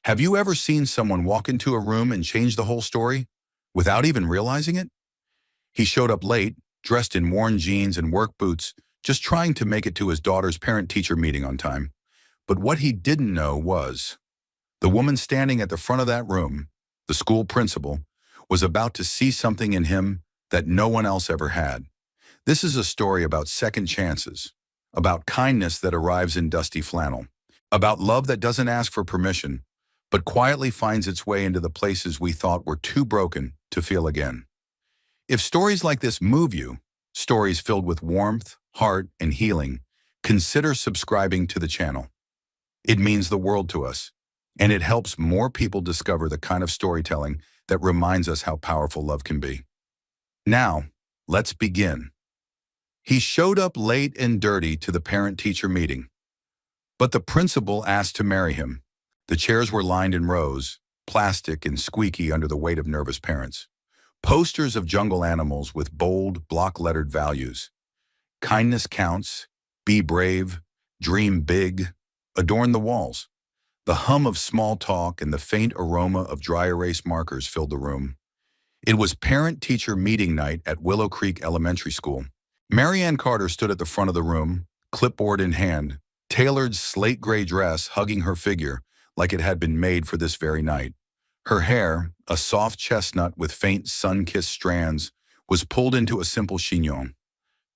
Have you ever seen someone walk into a room and change the whole story without even realizing it? He showed up late, dressed in worn jeans and work boots, just trying to make it to his daughter's parent-teacher meeting on time. But what he didn't know was the woman standing at the front of that room, the school principal, was about to see something in him that no one else ever had. This is a story about second chances, about kindness that arrives in dusty flannel, about love that doesn't ask for permission, but quietly finds its way into the places we thought were too broken to feel again. If stories like this move you, stories filled with warmth, heart, and healing, consider subscribing to the channel. It means the world to us, and it helps more people discover the kind of storytelling that reminds us how powerful love can be. Now, let's begin. He showed up late and dirty to the parent-teacher meeting, but the principal asked to marry him. The chairs were lined in rows, plastic and squeaky under the weight of nervous parents. Posters of jungle animals with bold, block-lettered values. Kindness counts, be brave, dream big, adorn the walls. The hum of small talk and the faint aroma of dry erase markers filled the room. It was parent-teacher meeting night at Willow Creek Elementary School. Marianne Carter stood at the front of the room, clipboard in hand, tailored slate gray dress hugging her figure like it had been made for this very night. Her hair, a soft chestnut with faint sun-kissed strands, was pulled into a simple chignon.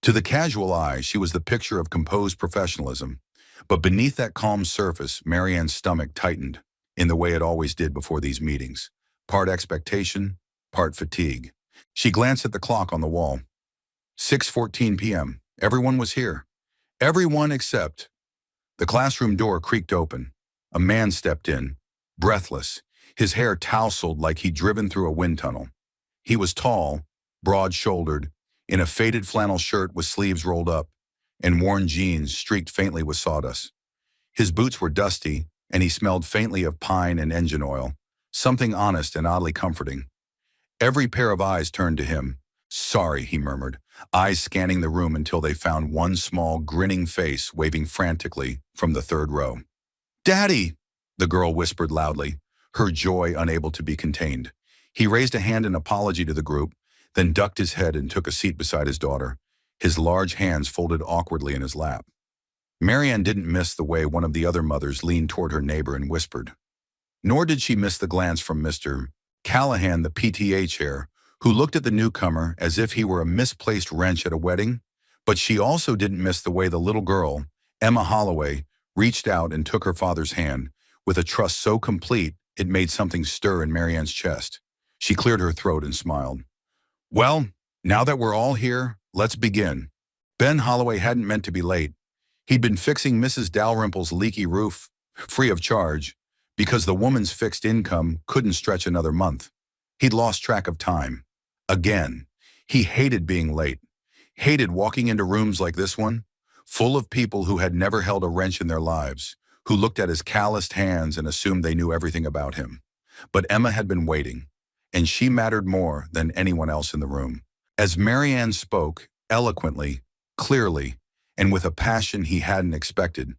To the casual eye, she was the picture of composed professionalism. But beneath that calm surface, Marianne's stomach tightened, in the way it always did before these meetings. Part expectation, part fatigue. She glanced at the clock on the wall. 6:14 p.m. Everyone was here. Everyone except. The classroom door creaked open. A man stepped in, breathless, his hair tousled like he'd driven through a wind tunnel. He was tall, broad-shouldered, in a faded flannel shirt with sleeves rolled up, and worn jeans streaked faintly with sawdust. His boots were dusty, and he smelled faintly of pine and engine oil, something honest and oddly comforting. Every pair of eyes turned to him. "Sorry," he murmured, eyes scanning the room until they found one small, grinning face waving frantically from the third row. "Daddy!" the girl whispered loudly, her joy unable to be contained. He raised a hand in apology to the group, then ducked his head and took a seat beside his daughter, his large hands folded awkwardly in his lap. Marianne didn't miss the way one of the other mothers leaned toward her neighbor and whispered. Nor did she miss the glance from Mr. Callahan, the PTA chair, who looked at the newcomer as if he were a misplaced wrench at a wedding. But she also didn't miss the way the little girl, Emma Holloway, reached out and took her father's hand, with a trust so complete it made something stir in Marianne's chest. She cleared her throat and smiled. "Well, now that we're all here, let's begin." Ben Holloway hadn't meant to be late. He'd been fixing Mrs. Dalrymple's leaky roof, free of charge, because the woman's fixed income couldn't stretch another month. He'd lost track of time. Again. He hated being late. Hated walking into rooms like this one, full of people who had never held a wrench in their lives, who looked at his calloused hands and assumed they knew everything about him. But Emma had been waiting, and she mattered more than anyone else in the room. As Marianne spoke, eloquently, clearly, and with a passion he hadn't expected,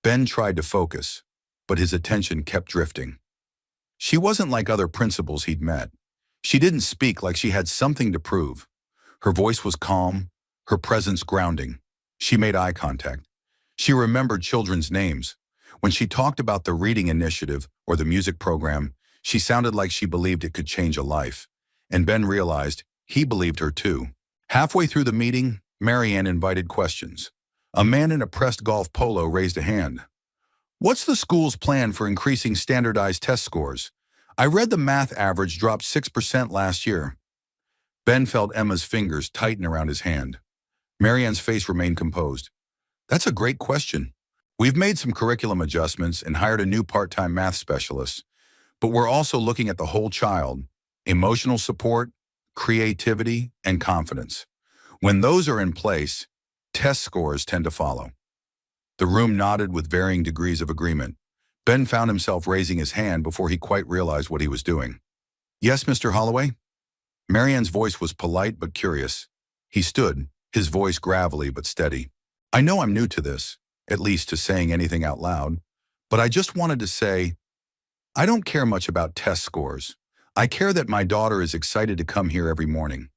Ben tried to focus, but his attention kept drifting. She wasn't like other principals he'd met. She didn't speak like she had something to prove. Her voice was calm, her presence grounding. She made eye contact. She remembered children's names. When she talked about the reading initiative or the music program, she sounded like she believed it could change a life. And Ben realized he believed her too. Halfway through the meeting, Marianne invited questions. A man in a pressed golf polo raised a hand. "What's the school's plan for increasing standardized test scores? I read the math average dropped 6% last year." Ben felt Emma's fingers tighten around his hand. Marianne's face remained composed. "That's a great question. We've made some curriculum adjustments and hired a new part-time math specialist, but we're also looking at the whole child, emotional support, creativity, and confidence. When those are in place, test scores tend to follow." The room nodded with varying degrees of agreement. Ben found himself raising his hand before he quite realized what he was doing. "Yes, Mr. Holloway?" Marianne's voice was polite but curious. He stood, his voice gravelly but steady. "I know I'm new to this, at least to saying anything out loud, but I just wanted to say, I don't care much about test scores. I care that my daughter is excited to come here every morning.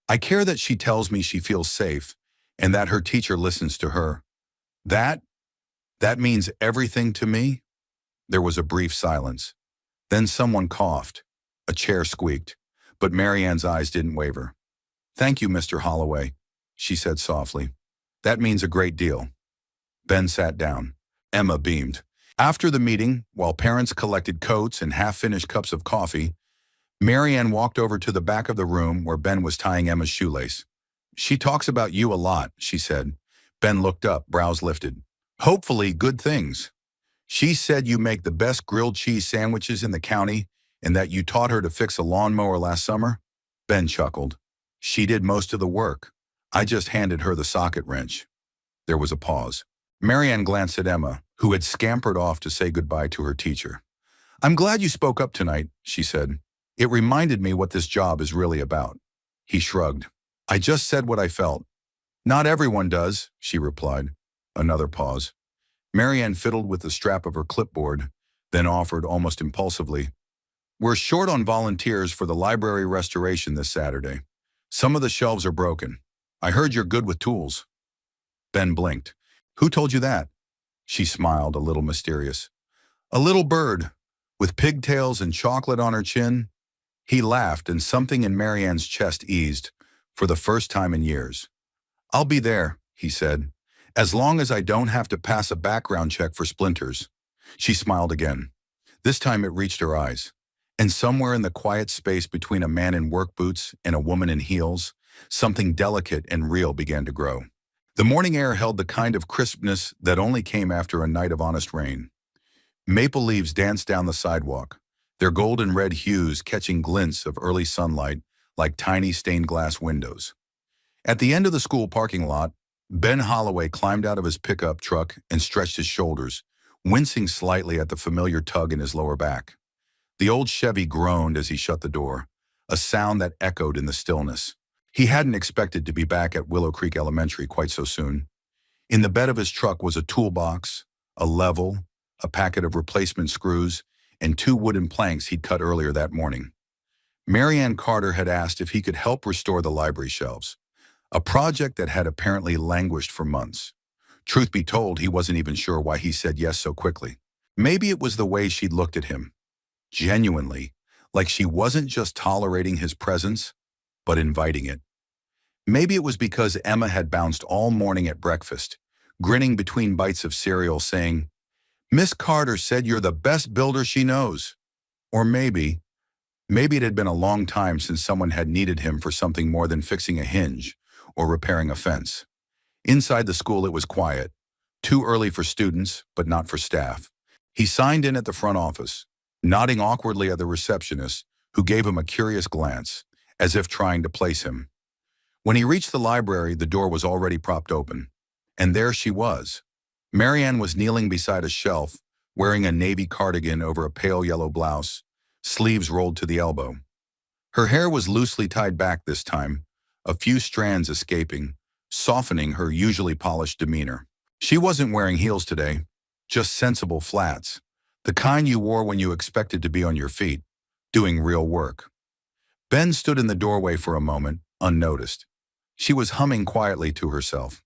I care that she tells me she feels safe and that her teacher listens to her. That, that means everything to me." There was a brief silence. Then someone coughed. A chair squeaked, but Marianne's eyes didn't waver. "Thank you, Mr. Holloway," she said softly. "That means a great deal." Ben sat down. Emma beamed. After the meeting, while parents collected coats and half-finished cups of coffee, Marianne walked over to the back of the room where Ben was tying Emma's shoelace. "She talks about you a lot," she said. Ben looked up, brows lifted. "Hopefully good things. She said you make the best grilled cheese sandwiches in the county and that you taught her to fix a lawnmower last summer." Ben chuckled. "She did most of the work. I just handed her the socket wrench." There was a pause. Marianne glanced at Emma, who had scampered off to say goodbye to her teacher. "I'm glad you spoke up tonight," she said. "It reminded me what this job is really about." He shrugged. "I just said what I felt." "Not everyone does," she replied. Another pause. Marianne fiddled with the strap of her clipboard, then offered almost impulsively, "We're short on volunteers for the library restoration this Saturday. Some of the shelves are broken. I heard you're good with tools." Ben blinked. "Who told you that?" She smiled, a little mysterious. "A little bird, with pigtails and chocolate on her chin." He laughed, and something in Marianne's chest eased, for the first time in years. "I'll be there," he said, "as long as I don't have to pass a background check for splinters." She smiled again. This time it reached her eyes. And somewhere in the quiet space between a man in work boots and a woman in heels, something delicate and real began to grow. The morning air held the kind of crispness that only came after a night of honest rain. Maple leaves danced down the sidewalk, their golden red hues catching glints of early sunlight like tiny stained glass windows. At the end of the school parking lot, Ben Holloway climbed out of his pickup truck and stretched his shoulders, wincing slightly at the familiar tug in his lower back. The old Chevy groaned as he shut the door, a sound that echoed in the stillness. He hadn't expected to be back at Willow Creek Elementary quite so soon. In the bed of his truck was a toolbox, a level, a packet of replacement screws, and 2 wooden planks he'd cut earlier that morning. Marianne Carter had asked if he could help restore the library shelves, a project that had apparently languished for months. Truth be told, he wasn't even sure why he said yes so quickly. Maybe it was the way she'd looked at him, genuinely, like she wasn't just tolerating his presence, but inviting it. Maybe it was because Emma had bounced all morning at breakfast, grinning between bites of cereal, saying, "Miss Carter said you're the best builder she knows." Or maybe it had been a long time since someone had needed him for something more than fixing a hinge or repairing a fence. Inside the school it was quiet, too early for students, but not for staff. He signed in at the front office, nodding awkwardly at the receptionist, who gave him a curious glance, as if trying to place him. When he reached the library, the door was already propped open. And there she was. Marianne was kneeling beside a shelf, wearing a navy cardigan over a pale yellow blouse, sleeves rolled to the elbow. Her hair was loosely tied back this time, a few strands escaping, softening her usually polished demeanor. She wasn't wearing heels today, just sensible flats, the kind you wore when you expected to be on your feet, doing real work. Ben stood in the doorway for a moment, unnoticed. She was humming quietly to herself.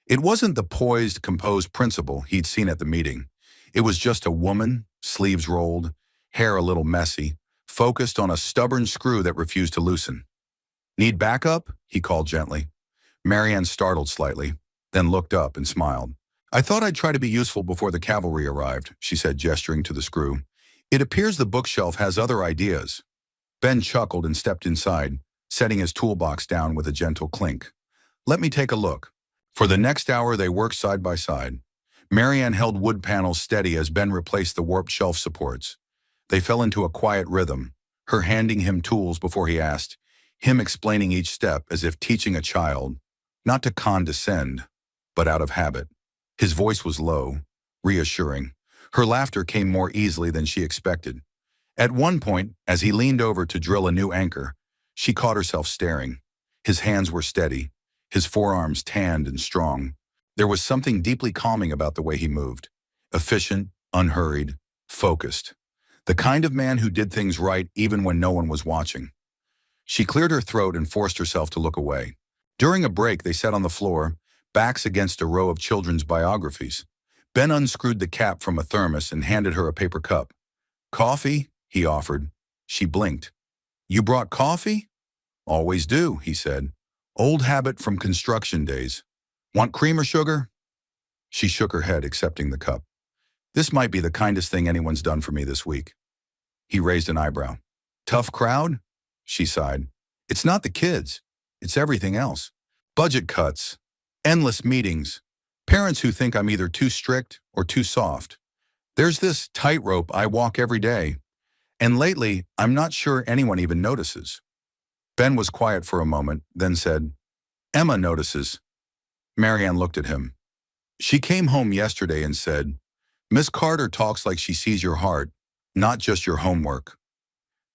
It wasn't the poised, composed principal he'd seen at the meeting. It was just a woman, sleeves rolled, hair a little messy, focused on a stubborn screw that refused to loosen. "Need backup?" he called gently. Marianne startled slightly, then looked up and smiled. "I thought I'd try to be useful before the cavalry arrived," she said, gesturing to the screw. "It appears the bookshelf has other ideas." Ben chuckled and stepped inside, setting his toolbox down with a gentle clink. "Let me take a look." For the next hour they worked side by side. Marianne held wood panels steady as Ben replaced the warped shelf supports. They fell into a quiet rhythm, her handing him tools before he asked, him explaining each step as if teaching a child, not to condescend, but out of habit. His voice was low, reassuring. Her laughter came more easily than she expected. At one point, as he leaned over to drill a new anchor, she caught herself staring. His hands were steady, his forearms tanned and strong. There was something deeply calming about the way he moved. Efficient, unhurried, focused. The kind of man who did things right even when no one was watching. She cleared her throat and forced herself to look away. During a break, they sat on the floor, backs against a row of children's biographies. Ben unscrewed the cap from a thermos and handed her a paper cup. "Coffee?" he offered. She blinked. "You brought coffee?" "Always do," he said. "Old habit from construction days. Want cream or sugar?" She shook her head, accepting the cup. "This might be the kindest thing anyone's done for me this week." He raised an eyebrow. "Tough crowd?" She sighed. "It's not the kids. It's everything else. Budget cuts, endless meetings, parents who think I'm either too strict or too soft. There's this tightrope I walk every day, and lately I'm not sure anyone even notices." Ben was quiet for a moment, then said, "Emma notices." Marianne looked at him. "She came home yesterday and said, 'Miss Carter talks like she sees your heart, not just your homework.'"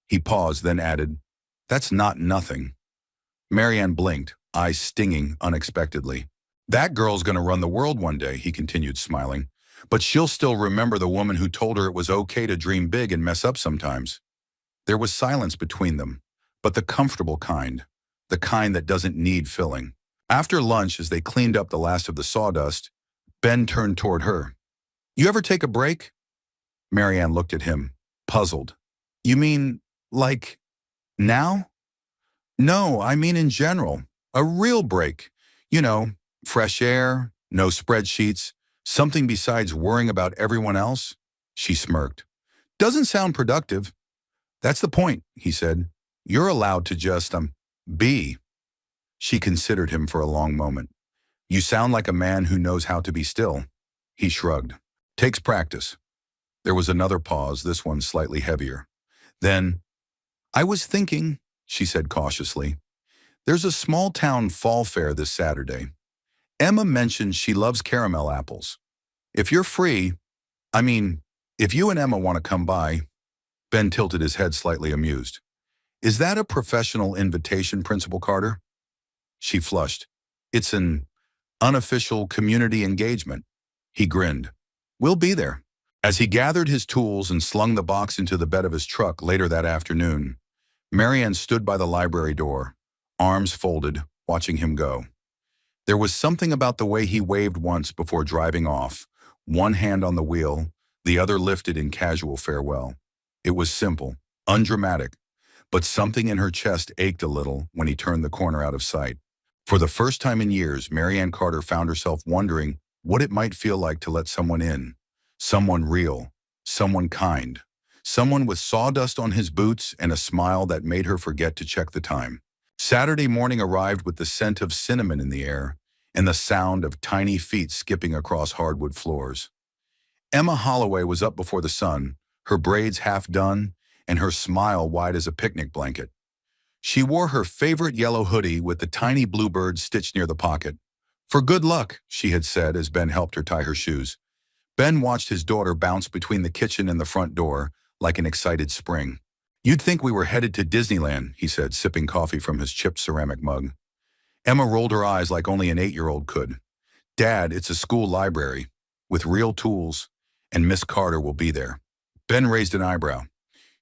He paused, then added, "That's not nothing." Marianne blinked, eyes stinging unexpectedly. "That girl's gonna run the world one day," he continued, smiling. "But she'll still remember the woman who told her it was okay to dream big and mess up sometimes." There was silence between them, but the comfortable kind, the kind that doesn't need filling. After lunch, as they cleaned up the last of the sawdust, Ben turned toward her. "You ever take a break?" Marianne looked at him, puzzled. "You mean, like, now?" "No, I mean in general. A real break. You know, fresh air, no spreadsheets, something besides worrying about everyone else." She smirked. "Doesn't sound productive." "That's the point," he said. "You're allowed to just, be." She considered him for a long moment. "You sound like a man who knows how to be still." He shrugged. "Takes practice." There was another pause, this one slightly heavier. Then, "I was thinking," she said cautiously, "there's a small-town fall fair this Saturday. Emma mentioned she loves caramel apples. If you're free, if you and Emma want to come by." Ben tilted his head, slightly amused. "Is that a professional invitation, Principal Carter?" She flushed. "It's an unofficial community engagement." He grinned. "We'll be there." As he gathered his tools and slung the box into the bed of his truck later that afternoon, Marianne stood by the library door, arms folded, watching him go. There was something about the way he waved once before driving off, one hand on the wheel, the other lifted in casual farewell. It was simple, undramatic, but something in her chest ached a little when he turned the corner out of sight. For the first time in years, Marianne Carter found herself wondering what it might feel like to let someone in. Someone real, someone kind, someone with sawdust on his boots and a smile that made her forget to check the time. Saturday morning arrived with the scent of cinnamon in the air and the sound of tiny feet skipping across hardwood floors. Emma Holloway was up before the sun, her braids half done and her smile wide as a picnic blanket. She wore her favorite yellow hoodie with the tiny bluebird stitched near the pocket. "For good luck," she had said as Ben helped her tie her shoes. Ben watched his daughter bounce between the kitchen and the front door like an excited spring. "You'd think we were headed to Disneyland," he said, sipping coffee from his chipped ceramic mug. Emma rolled her eyes like only an 8-year-old could. "Dad, it's a school library, with real tools, and Miss Carter will be there." Ben raised an eyebrow.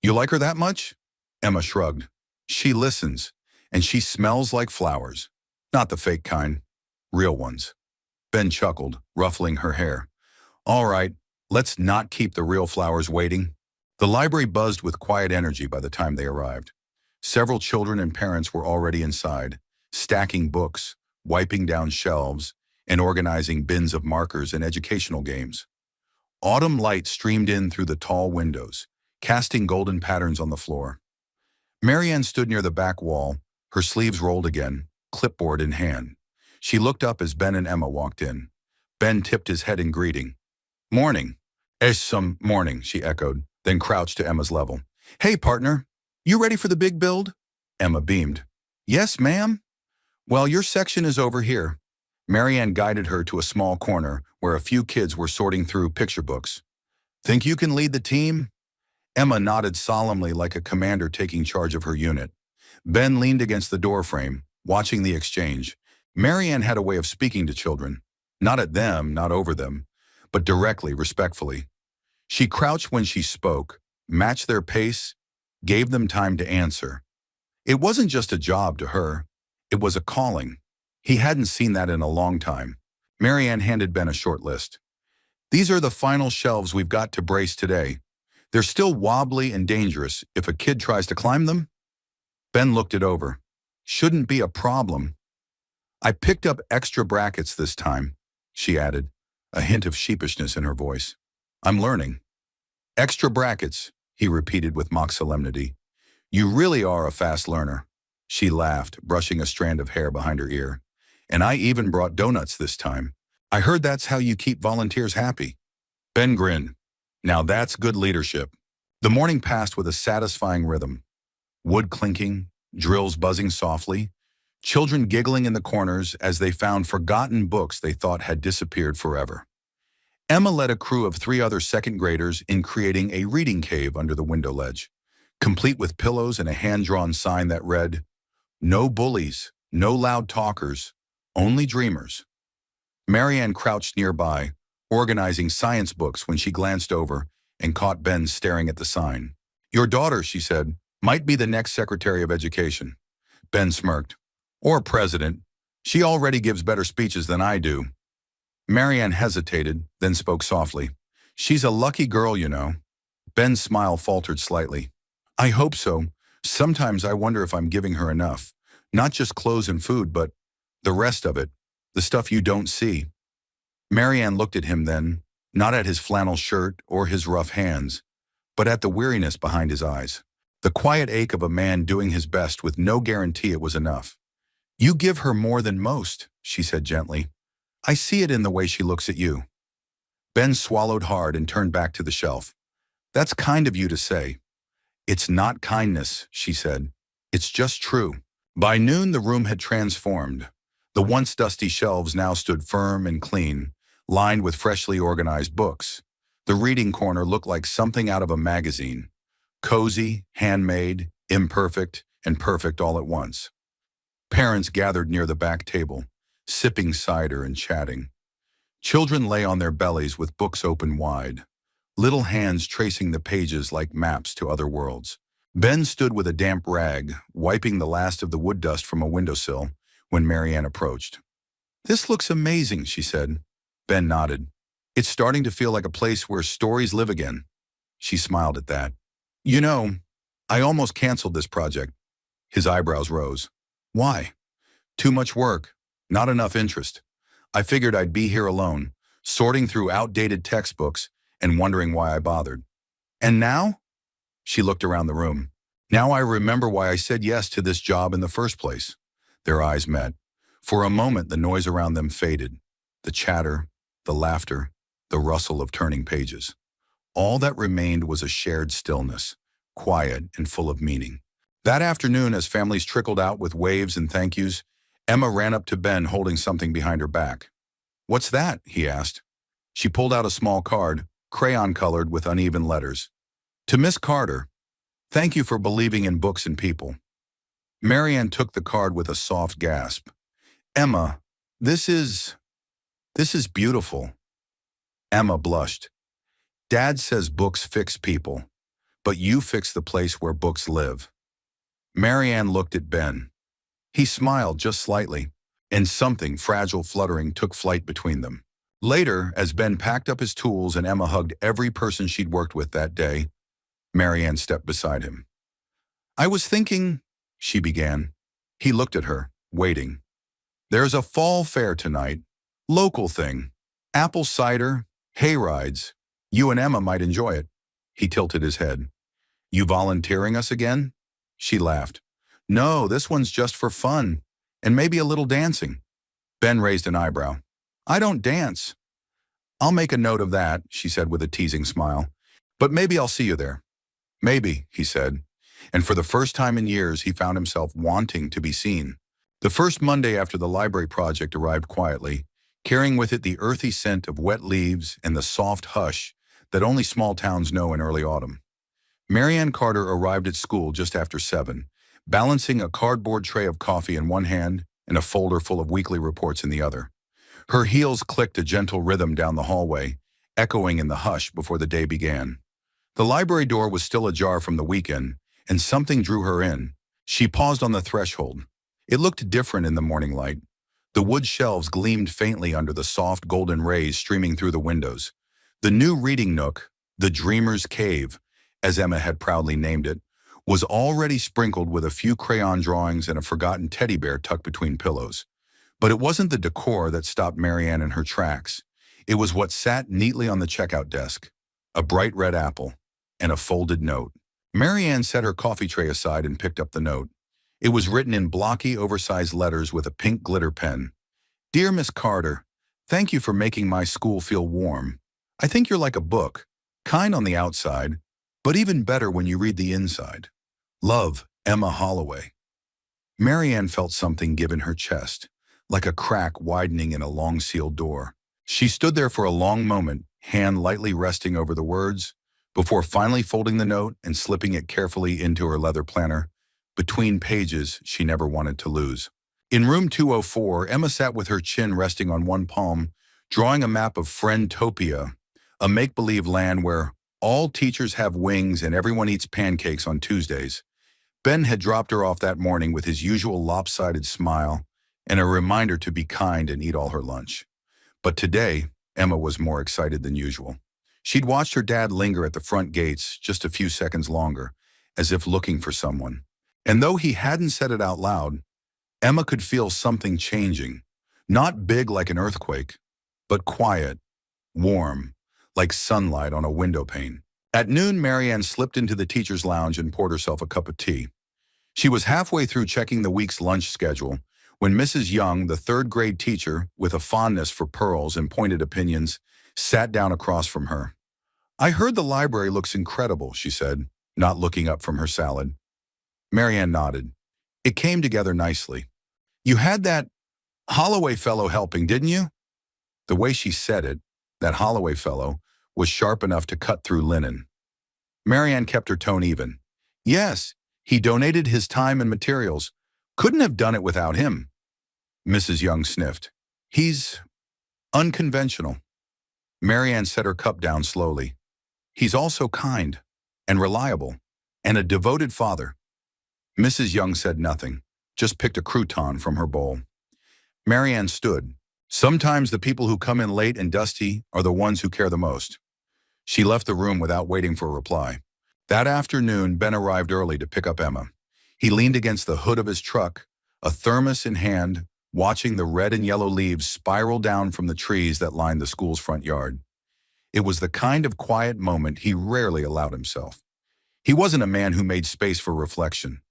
"You like her that much?" Emma shrugged. "She listens, and she smells like flowers. Not the fake kind, real ones." Ben chuckled, ruffling her hair. "All right, let's not keep the real flowers waiting." The library buzzed with quiet energy by the time they arrived. Several children and parents were already inside, stacking books, wiping down shelves, and organizing bins of markers and educational games. Autumn light streamed in through the tall windows, casting golden patterns on the floor. Marianne stood near the back wall, her sleeves rolled again, clipboard in hand. She looked up as Ben and Emma walked in. Ben tipped his head in greeting. "Morning." Some morning," she echoed, then crouched to Emma's level. "Hey, partner, you ready for the big build?" Emma beamed. "Yes, ma'am." "Well, your section is over here." Marianne guided her to a small corner where a few kids were sorting through picture books. "Think you can lead the team?" Emma nodded solemnly like a commander taking charge of her unit. Ben leaned against the doorframe, watching the exchange. Marianne had a way of speaking to children. Not at them, not over them, but directly, respectfully. She crouched when she spoke, matched their pace, gave them time to answer. It wasn't just a job to her. It was a calling. He hadn't seen that in a long time. Marianne handed Ben a short list. These are the final shelves we've got to brace today. They're still wobbly and dangerous if a kid tries to climb them. Ben looked it over. Shouldn't be a problem. I picked up extra brackets this time, she added, a hint of sheepishness in her voice. I'm learning. Extra brackets, he repeated with mock solemnity. You really are a fast learner. She laughed, brushing a strand of hair behind her ear. And I even brought donuts this time. I heard that's how you keep volunteers happy. Ben grinned. Now that's good leadership. The morning passed with a satisfying rhythm. Wood clinking, drills buzzing softly, children giggling in the corners as they found forgotten books they thought had disappeared forever. Emma led a crew of 3 other second graders in creating a reading cave under the window ledge, complete with pillows and a hand-drawn sign that read, "No bullies, no loud talkers, only dreamers." Marianne crouched nearby, organizing science books when she glanced over and caught Ben staring at the sign. Your daughter, she said, might be the next Secretary of Education. Ben smirked. Or president. She already gives better speeches than I do. Marianne hesitated, then spoke softly. She's a lucky girl, you know. Ben's smile faltered slightly. I hope so. Sometimes I wonder if I'm giving her enough. Not just clothes and food, but the rest of it. The stuff you don't see. Marianne looked at him then, not at his flannel shirt or his rough hands, but at the weariness behind his eyes. The quiet ache of a man doing his best with no guarantee it was enough. You give her more than most, she said gently. I see it in the way she looks at you. Ben swallowed hard and turned back to the shelf. That's kind of you to say. It's not kindness, she said. It's just true. By noon, the room had transformed. The once dusty shelves now stood firm and clean, lined with freshly organized books. The reading corner looked like something out of a magazine. Cozy, handmade, imperfect, and perfect all at once. Parents gathered near the back table, sipping cider and chatting. Children lay on their bellies with books open wide, little hands tracing the pages like maps to other worlds. Ben stood with a damp rag, wiping the last of the wood dust from a windowsill when Marianne approached. This looks amazing, she said. Ben nodded. It's starting to feel like a place where stories live again. She smiled at that. You know, I almost canceled this project. His eyebrows rose. Why? Too much work. Not enough interest. I figured I'd be here alone, sorting through outdated textbooks and wondering why I bothered. And now? She looked around the room. Now I remember why I said yes to this job in the first place. Their eyes met. For a moment, the noise around them faded. The chatter, the laughter, the rustle of turning pages. All that remained was a shared stillness, quiet and full of meaning. That afternoon, as families trickled out with waves and thank yous, Emma ran up to Ben holding something behind her back. What's that? He asked. She pulled out a small card, crayon-colored with uneven letters. To Miss Carter, thank you for believing in books and people. Marianne took the card with a soft gasp. Emma, this is beautiful. Emma blushed. Dad says books fix people, but you fix the place where books live. Marianne looked at Ben. He smiled just slightly, and something fragile fluttering took flight between them. Later, as Ben packed up his tools and Emma hugged every person she'd worked with that day, Marianne stepped beside him. I was thinking, she began. He looked at her, waiting. There's a fall fair tonight. Local thing. Apple cider, hay rides. You and Emma might enjoy it. He tilted his head. You volunteering us again? She laughed. No, this one's just for fun, and maybe a little dancing. Ben raised an eyebrow. I don't dance. I'll make a note of that, she said with a teasing smile. But maybe I'll see you there. Maybe, he said, and for the first time in years he found himself wanting to be seen. The first Monday after the library project arrived quietly, carrying with it the earthy scent of wet leaves and the soft hush that only small towns know in early autumn. Marianne Carter arrived at school just after 7, balancing a cardboard tray of coffee in one hand and a folder full of weekly reports in the other. Her heels clicked a gentle rhythm down the hallway, echoing in the hush before the day began. The library door was still ajar from the weekend, and something drew her in. She paused on the threshold. It looked different in the morning light. The wood shelves gleamed faintly under the soft golden rays streaming through the windows. The new reading nook, the Dreamer's Cave, as Emma had proudly named it, was already sprinkled with a few crayon drawings and a forgotten teddy bear tucked between pillows. But it wasn't the decor that stopped Marianne in her tracks. It was what sat neatly on the checkout desk, a bright red apple, and a folded note. Marianne set her coffee tray aside and picked up the note. It was written in blocky, oversized letters with a pink glitter pen. Dear Miss Carter, thank you for making my school feel warm. I think you're like a book, kind on the outside, but even better when you read the inside. Love, Emma Holloway. Marianne felt something give in her chest, like a crack widening in a long-sealed door. She stood there for a long moment, hand lightly resting over the words, before finally folding the note and slipping it carefully into her leather planner, between pages she never wanted to lose. In room 204, Emma sat with her chin resting on one palm, drawing a map of Friendtopia, a make-believe land where all teachers have wings and everyone eats pancakes on Tuesdays. Ben had dropped her off that morning with his usual lopsided smile and a reminder to be kind and eat all her lunch. But today, Emma was more excited than usual. She'd watched her dad linger at the front gates just a few seconds longer, as if looking for someone. And though he hadn't said it out loud, Emma could feel something changing. Not big like an earthquake, but quiet, warm, like sunlight on a window pane. At noon, Marianne slipped into the teacher's lounge and poured herself a cup of tea. She was halfway through checking the week's lunch schedule when Mrs. Young, the third-grade teacher, with a fondness for pearls and pointed opinions, sat down across from her. I heard the library looks incredible, she said, not looking up from her salad. Marianne nodded. It came together nicely. You had that Holloway fellow helping, didn't you? The way she said it, that Holloway fellow, was sharp enough to cut through linen. Marianne kept her tone even. Yes, he donated his time and materials. Couldn't have done it without him. Mrs. Young sniffed. He's unconventional. Marianne set her cup down slowly. He's also kind and reliable and a devoted father. Mrs. Young said nothing, just picked a crouton from her bowl. Marianne stood. Sometimes the people who come in late and dusty are the ones who care the most. She left the room without waiting for a reply. That afternoon, Ben arrived early to pick up Emma. He leaned against the hood of his truck, a thermos in hand, watching the red and yellow leaves spiral down from the trees that lined the school's front yard. It was the kind of quiet moment he rarely allowed himself. He wasn't a man who made space for reflection.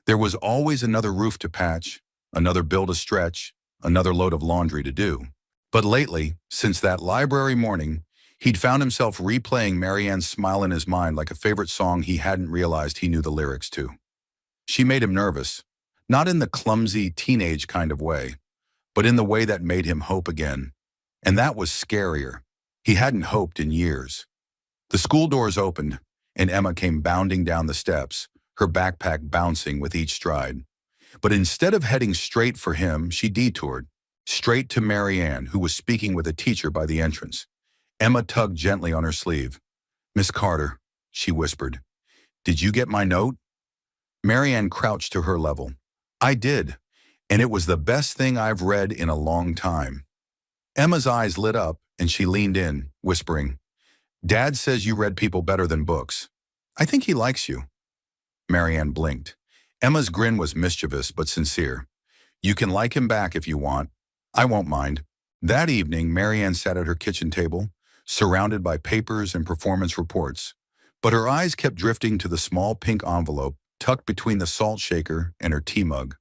There was always another roof to patch, another bill to stretch, another load of laundry to do. But lately, since that library morning, he'd found himself replaying Marianne's smile in his mind like a favorite song he hadn't realized he knew the lyrics to. She made him nervous, not in the clumsy teenage kind of way, but in the way that made him hope again. And that was scarier. He hadn't hoped in years. The school doors opened, and Emma came bounding down the steps, her backpack bouncing with each stride. But instead of heading straight for him, she detoured, straight to Marianne, who was speaking with a teacher by the entrance. Emma tugged gently on her sleeve. Miss Carter, she whispered, did you get my note? Marianne crouched to her level. I did, and it was the best thing I've read in a long time. Emma's eyes lit up, and she leaned in, whispering, Dad says you read people better than books. I think he likes you. Marianne blinked. Emma's grin was mischievous but sincere. You can like him back if you want. I won't mind. That evening, Marianne sat at her kitchen table, surrounded by papers and performance reports, but her eyes kept drifting to the small pink envelope tucked between the salt shaker and her tea mug.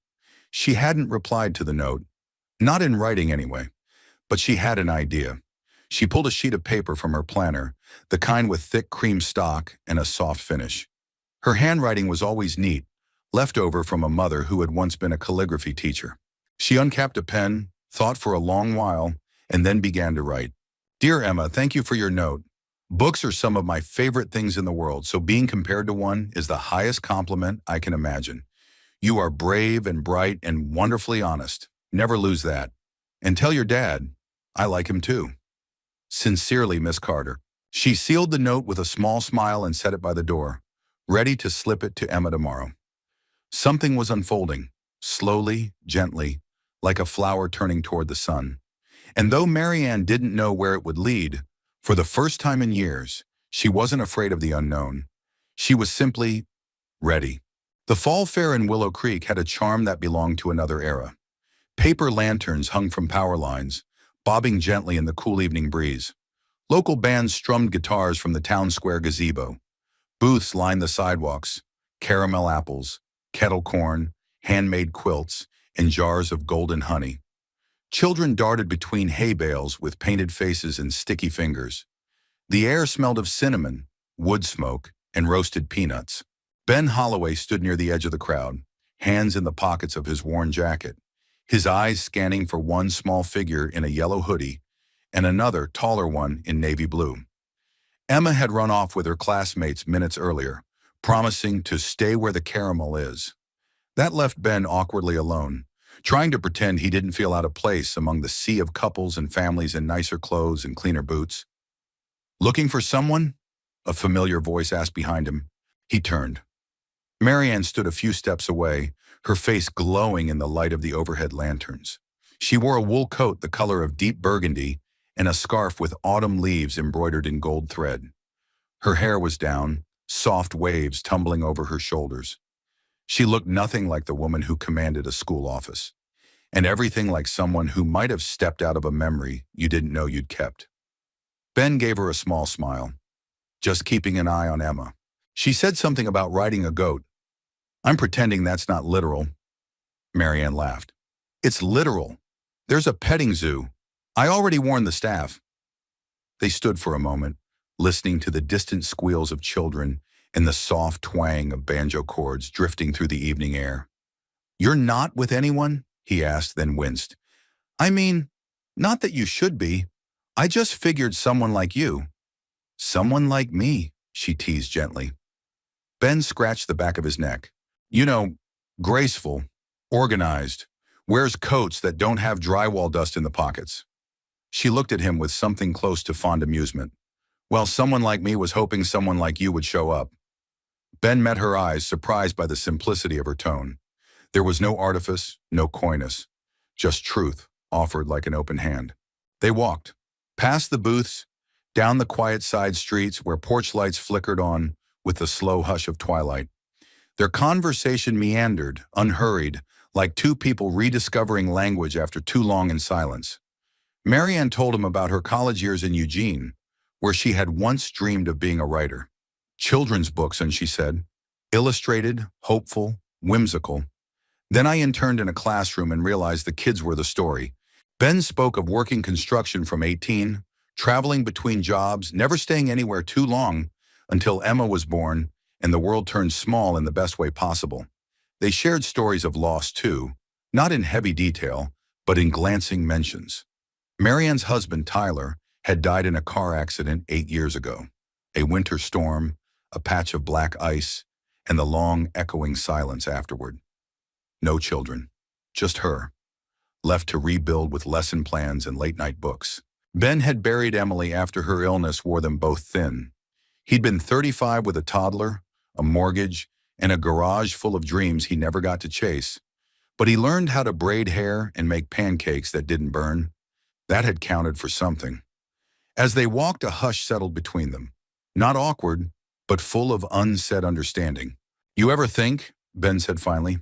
She hadn't replied to the note, not in writing anyway, but she had an idea. She pulled a sheet of paper from her planner, the kind with thick cream stock and a soft finish. Her handwriting was always neat, left over from a mother who had once been a calligraphy teacher. She uncapped a pen, thought for a long while, and then began to write. Dear Emma, thank you for your note. Books are some of my favorite things in the world, so being compared to one is the highest compliment I can imagine. You are brave and bright and wonderfully honest. Never lose that. And tell your dad, I like him too. Sincerely, Miss Carter. She sealed the note with a small smile and set it by the door, ready to slip it to Emma tomorrow. Something was unfolding, slowly, gently, like a flower turning toward the sun. And though Marianne didn't know where it would lead, for the first time in years, she wasn't afraid of the unknown. She was simply ready. The fall fair in Willow Creek had a charm that belonged to another era. Paper lanterns hung from power lines, bobbing gently in the cool evening breeze. Local bands strummed guitars from the town square gazebo. Booths lined the sidewalks, caramel apples, kettle corn, handmade quilts, and jars of golden honey. Children darted between hay bales with painted faces and sticky fingers. The air smelled of cinnamon, wood smoke, and roasted peanuts. Ben Holloway stood near the edge of the crowd, hands in the pockets of his worn jacket, his eyes scanning for one small figure in a yellow hoodie and another taller one in navy blue. Emma had run off with her classmates minutes earlier, promising to stay where the caramel is. That left Ben awkwardly alone, trying to pretend he didn't feel out of place among the sea of couples and families in nicer clothes and cleaner boots. "Looking for someone?" a familiar voice asked behind him. He turned. Marianne stood a few steps away, her face glowing in the light of the overhead lanterns. She wore a wool coat the color of deep burgundy and a scarf with autumn leaves embroidered in gold thread. Her hair was down, soft waves tumbling over her shoulders. She looked nothing like the woman who commanded a school office, and everything like someone who might have stepped out of a memory you didn't know you'd kept. Ben gave her a small smile, just keeping an eye on Emma. She said something about riding a goat. "I'm pretending that's not literal." Marianne laughed. "It's literal. There's a petting zoo. I already warned the staff." They stood for a moment, listening to the distant squeals of children and the soft twang of banjo chords drifting through the evening air. "You're not with anyone?" he asked, then winced. "I mean, not that you should be. I just figured someone like you." "Someone like me," she teased gently. Ben scratched the back of his neck. "You know, graceful, organized, wears coats that don't have drywall dust in the pockets." She looked at him with something close to fond amusement. "Well, someone like me was hoping someone like you would show up." Ben met her eyes, surprised by the simplicity of her tone. There was no artifice, no coyness, just truth, offered like an open hand. They walked, past the booths, down the quiet side streets where porch lights flickered on with the slow hush of twilight. Their conversation meandered, unhurried, like two people rediscovering language after too long in silence. Marianne told him about her college years in Eugene, where she had once dreamed of being a writer. Children's books, and she said, illustrated, hopeful, whimsical. Then I interned in a classroom and realized the kids were the story. Ben spoke of working construction from 18, traveling between jobs, never staying anywhere too long, until Emma was born and the world turned small in the best way possible. They shared stories of loss too, not in heavy detail, but in glancing mentions. Marianne's husband, Tyler, had died in a car accident 8 years ago. A winter storm, a patch of black ice, and the long, echoing silence afterward. No children, just her, left to rebuild with lesson plans and late-night books. Ben had buried Emily after her illness wore them both thin. He'd been 35 with a toddler, a mortgage, and a garage full of dreams he never got to chase. But he learned how to braid hair and make pancakes that didn't burn. That had counted for something. As they walked, a hush settled between them. Not awkward, but full of unsaid understanding. "You ever think," Ben said finally,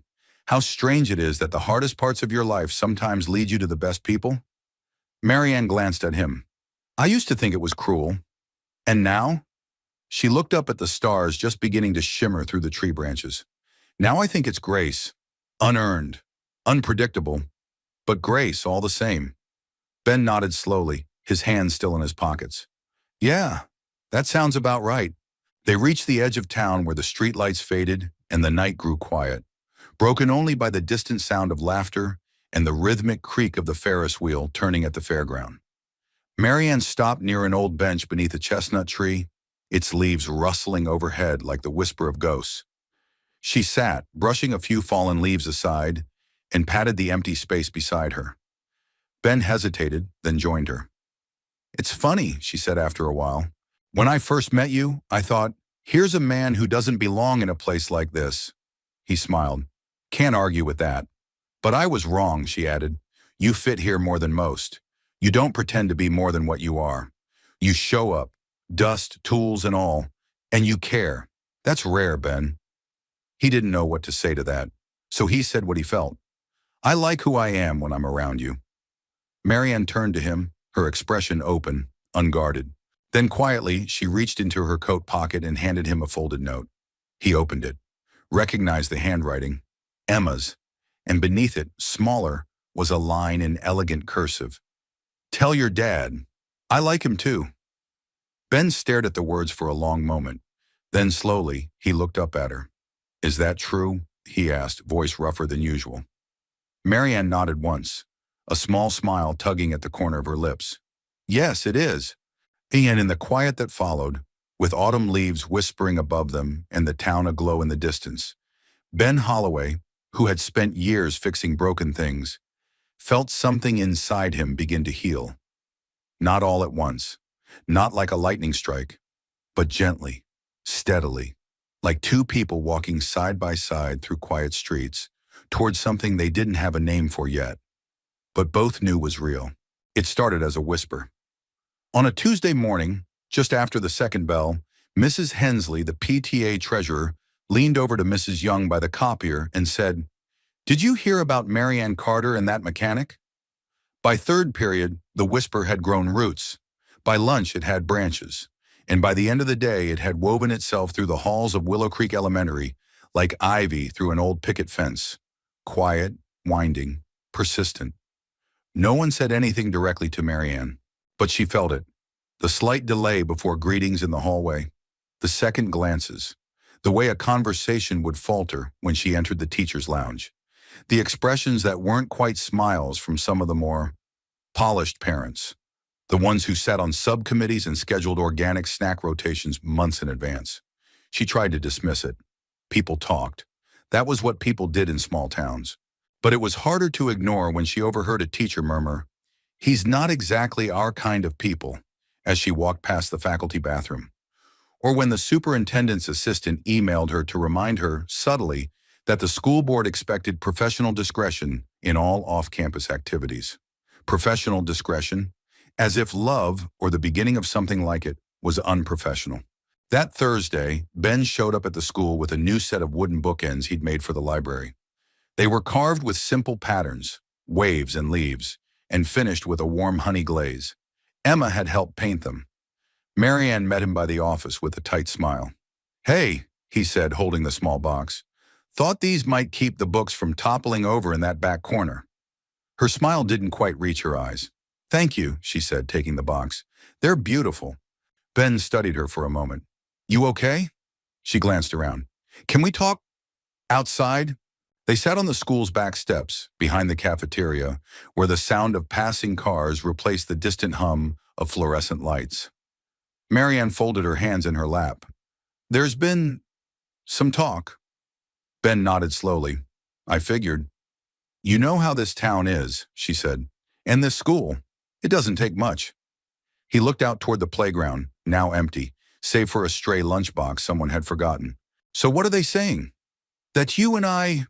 "how strange it is that the hardest parts of your life sometimes lead you to the best people?" Marianne glanced at him. "I used to think it was cruel. And now?" She looked up at the stars just beginning to shimmer through the tree branches. "Now I think it's grace. Unearned, unpredictable, but grace all the same." Ben nodded slowly, his hands still in his pockets. "Yeah, that sounds about right." They reached the edge of town where the streetlights faded and the night grew quiet, broken only by the distant sound of laughter and the rhythmic creak of the Ferris wheel turning at the fairground. Marianne stopped near an old bench beneath a chestnut tree, its leaves rustling overhead like the whisper of ghosts. She sat, brushing a few fallen leaves aside, and patted the empty space beside her. Ben hesitated, then joined her. "It's funny," she said after a while. When I first met you, I thought, here's a man who doesn't belong in a place like this. He smiled. Can't argue with that. But I was wrong, she added. You fit here more than most. You don't pretend to be more than what you are. You show up, dust, tools, and all, and you care. That's rare, Ben. He didn't know what to say to that, so he said what he felt. I like who I am when I'm around you. Marianne turned to him, her expression open, unguarded. Then quietly, she reached into her coat pocket and handed him a folded note. He opened it, recognized the handwriting, Emma's, and beneath it, smaller, was a line in elegant cursive. Tell your dad. I like him too. Ben stared at the words for a long moment. Then slowly, he looked up at her. Is that true? He asked, voice rougher than usual. Marianne nodded once, a small smile tugging at the corner of her lips. Yes, it is. And in the quiet that followed, with autumn leaves whispering above them and the town aglow in the distance, Ben Holloway, who had spent years fixing broken things, felt something inside him begin to heal. Not all at once, not like a lightning strike, but gently, steadily, like two people walking side by side through quiet streets, towards something they didn't have a name for yet, but both knew was real. It started as a whisper. On a Tuesday morning, just after the second bell, Mrs. Hensley, the PTA treasurer, leaned over to Mrs. Young by the copier and said, Did you hear about Marianne Carter and that mechanic? By third period, the whisper had grown roots. By lunch, it had branches. And by the end of the day, it had woven itself through the halls of Willow Creek Elementary like ivy through an old picket fence. Quiet, winding, persistent. No one said anything directly to Marianne, but she felt it. The slight delay before greetings in the hallway, the second glances, the way a conversation would falter when she entered the teacher's lounge, the expressions that weren't quite smiles from some of the more polished parents, the ones who sat on subcommittees and scheduled organic snack rotations months in advance. She tried to dismiss it. People talked. That was what people did in small towns. But it was harder to ignore when she overheard a teacher murmur, He's not exactly our kind of people, as she walked past the faculty bathroom. Or when the superintendent's assistant emailed her to remind her, subtly, that the school board expected professional discretion in all off-campus activities. Professional discretion, as if love, or the beginning of something like it, was unprofessional. That Thursday, Ben showed up at the school with a new set of wooden bookends he'd made for the library. They were carved with simple patterns, waves and leaves, and finished with a warm honey glaze. Emma had helped paint them. Marianne met him by the office with a tight smile. Hey, he said, holding the small box. Thought these might keep the books from toppling over in that back corner. Her smile didn't quite reach her eyes. Thank you, she said, taking the box. They're beautiful. Ben studied her for a moment. You okay? She glanced around. Can we talk outside? They sat on the school's back steps, behind the cafeteria, where the sound of passing cars replaced the distant hum of fluorescent lights. Marianne folded her hands in her lap. There's been some talk. Ben nodded slowly. I figured. You know how this town is, she said. And this school. It doesn't take much. He looked out toward the playground, now empty, save for a stray lunchbox someone had forgotten. So what are they saying? That you and I...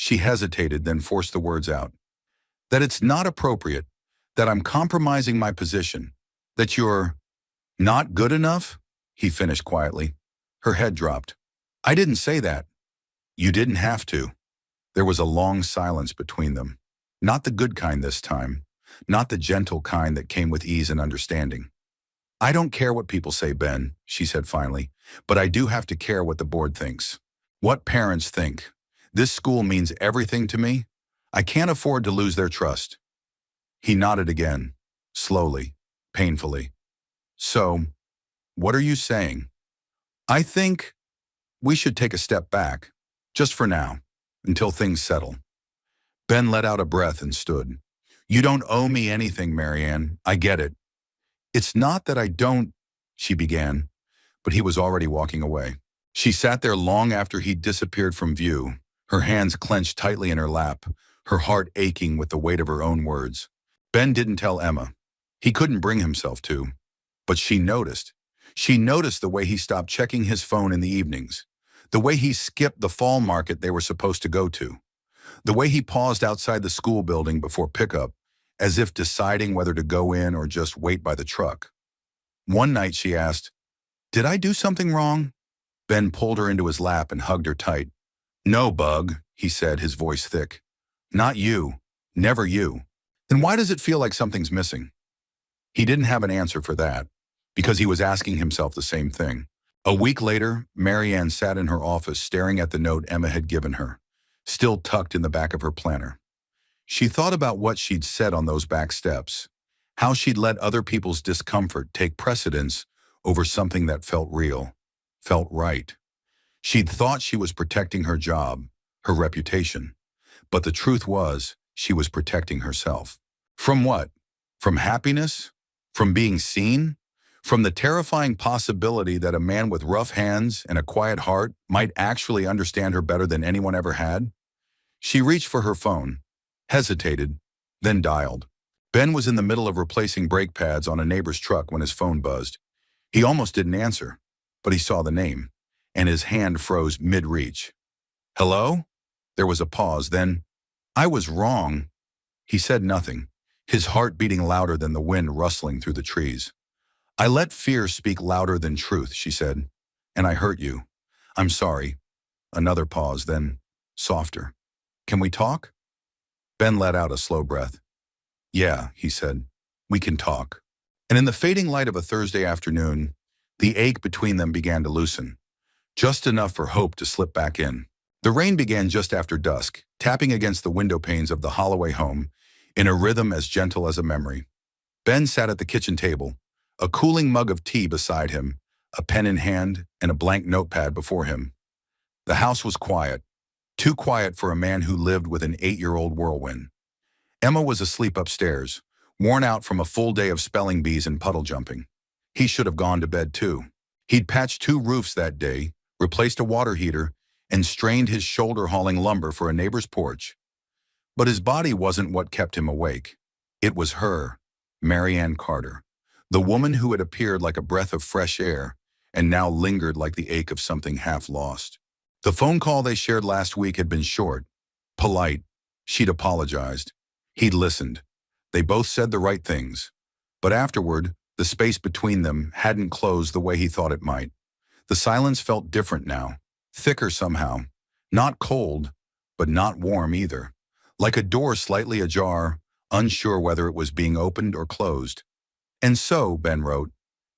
She hesitated, then forced the words out. That it's not appropriate, that I'm compromising my position, that you're not good enough, he finished quietly. Her head dropped. I didn't say that. You didn't have to. There was a long silence between them. Not the good kind this time, not the gentle kind that came with ease and understanding. I don't care what people say, Ben, she said finally, but I do have to care what the board thinks. What parents think. This school means everything to me. I can't afford to lose their trust. He nodded again, slowly, painfully. So, what are you saying? I think we should take a step back, just for now, until things settle. Ben let out a breath and stood. You don't owe me anything, Marianne. I get it. It's not that I don't, she began, but he was already walking away. She sat there long after he'd disappeared from view, her hands clenched tightly in her lap, her heart aching with the weight of her own words. Ben didn't tell Emma. He couldn't bring himself to. But she noticed. She noticed the way he stopped checking his phone in the evenings, the way he skipped the fall market they were supposed to go to, the way he paused outside the school building before pickup, as if deciding whether to go in or just wait by the truck. One night she asked, "Did I do something wrong?" Ben pulled her into his lap and hugged her tight. "No, Bug," he said, his voice thick. "Not you. Never you." "Then why does it feel like something's missing?" He didn't have an answer for that, because he was asking himself the same thing. A week later, Marianne sat in her office staring at the note Emma had given her, still tucked in the back of her planner. She thought about what she'd said on those back steps, how she'd let other people's discomfort take precedence over something that felt real, felt right. She'd thought she was protecting her job, her reputation. But the truth was, she was protecting herself. From what? From happiness? From being seen? From the terrifying possibility that a man with rough hands and a quiet heart might actually understand her better than anyone ever had? She reached for her phone, hesitated, then dialed. Ben was in the middle of replacing brake pads on a neighbor's truck when his phone buzzed. He almost didn't answer, but he saw the name, and his hand froze mid-reach. "Hello?" There was a pause, then, "I was wrong." He said nothing, his heart beating louder than the wind rustling through the trees. "I let fear speak louder than truth," she said, "and I hurt you. I'm sorry." Another pause, then, softer. "Can we talk?" Ben let out a slow breath. "Yeah," he said, "we can talk." And in the fading light of a Thursday afternoon, the ache between them began to loosen, just enough for hope to slip back in. The rain began just after dusk, tapping against the window panes of the Holloway home in a rhythm as gentle as a memory. Ben sat at the kitchen table, a cooling mug of tea beside him, a pen in hand, and a blank notepad before him. The house was quiet, too quiet for a man who lived with an 8-year-old whirlwind. Emma was asleep upstairs, worn out from a full day of spelling bees and puddle jumping. He should have gone to bed too. He'd patched 2 roofs that day, replaced a water heater, and strained his shoulder hauling lumber for a neighbor's porch. But his body wasn't what kept him awake. It was her, Marianne Carter, the woman who had appeared like a breath of fresh air and now lingered like the ache of something half lost. The phone call they shared last week had been short, polite. She'd apologized. He'd listened. They both said the right things. But afterward, the space between them hadn't closed the way he thought it might. The silence felt different now, thicker somehow. Not cold, but not warm either. Like a door slightly ajar, unsure whether it was being opened or closed. "And so," Ben wrote,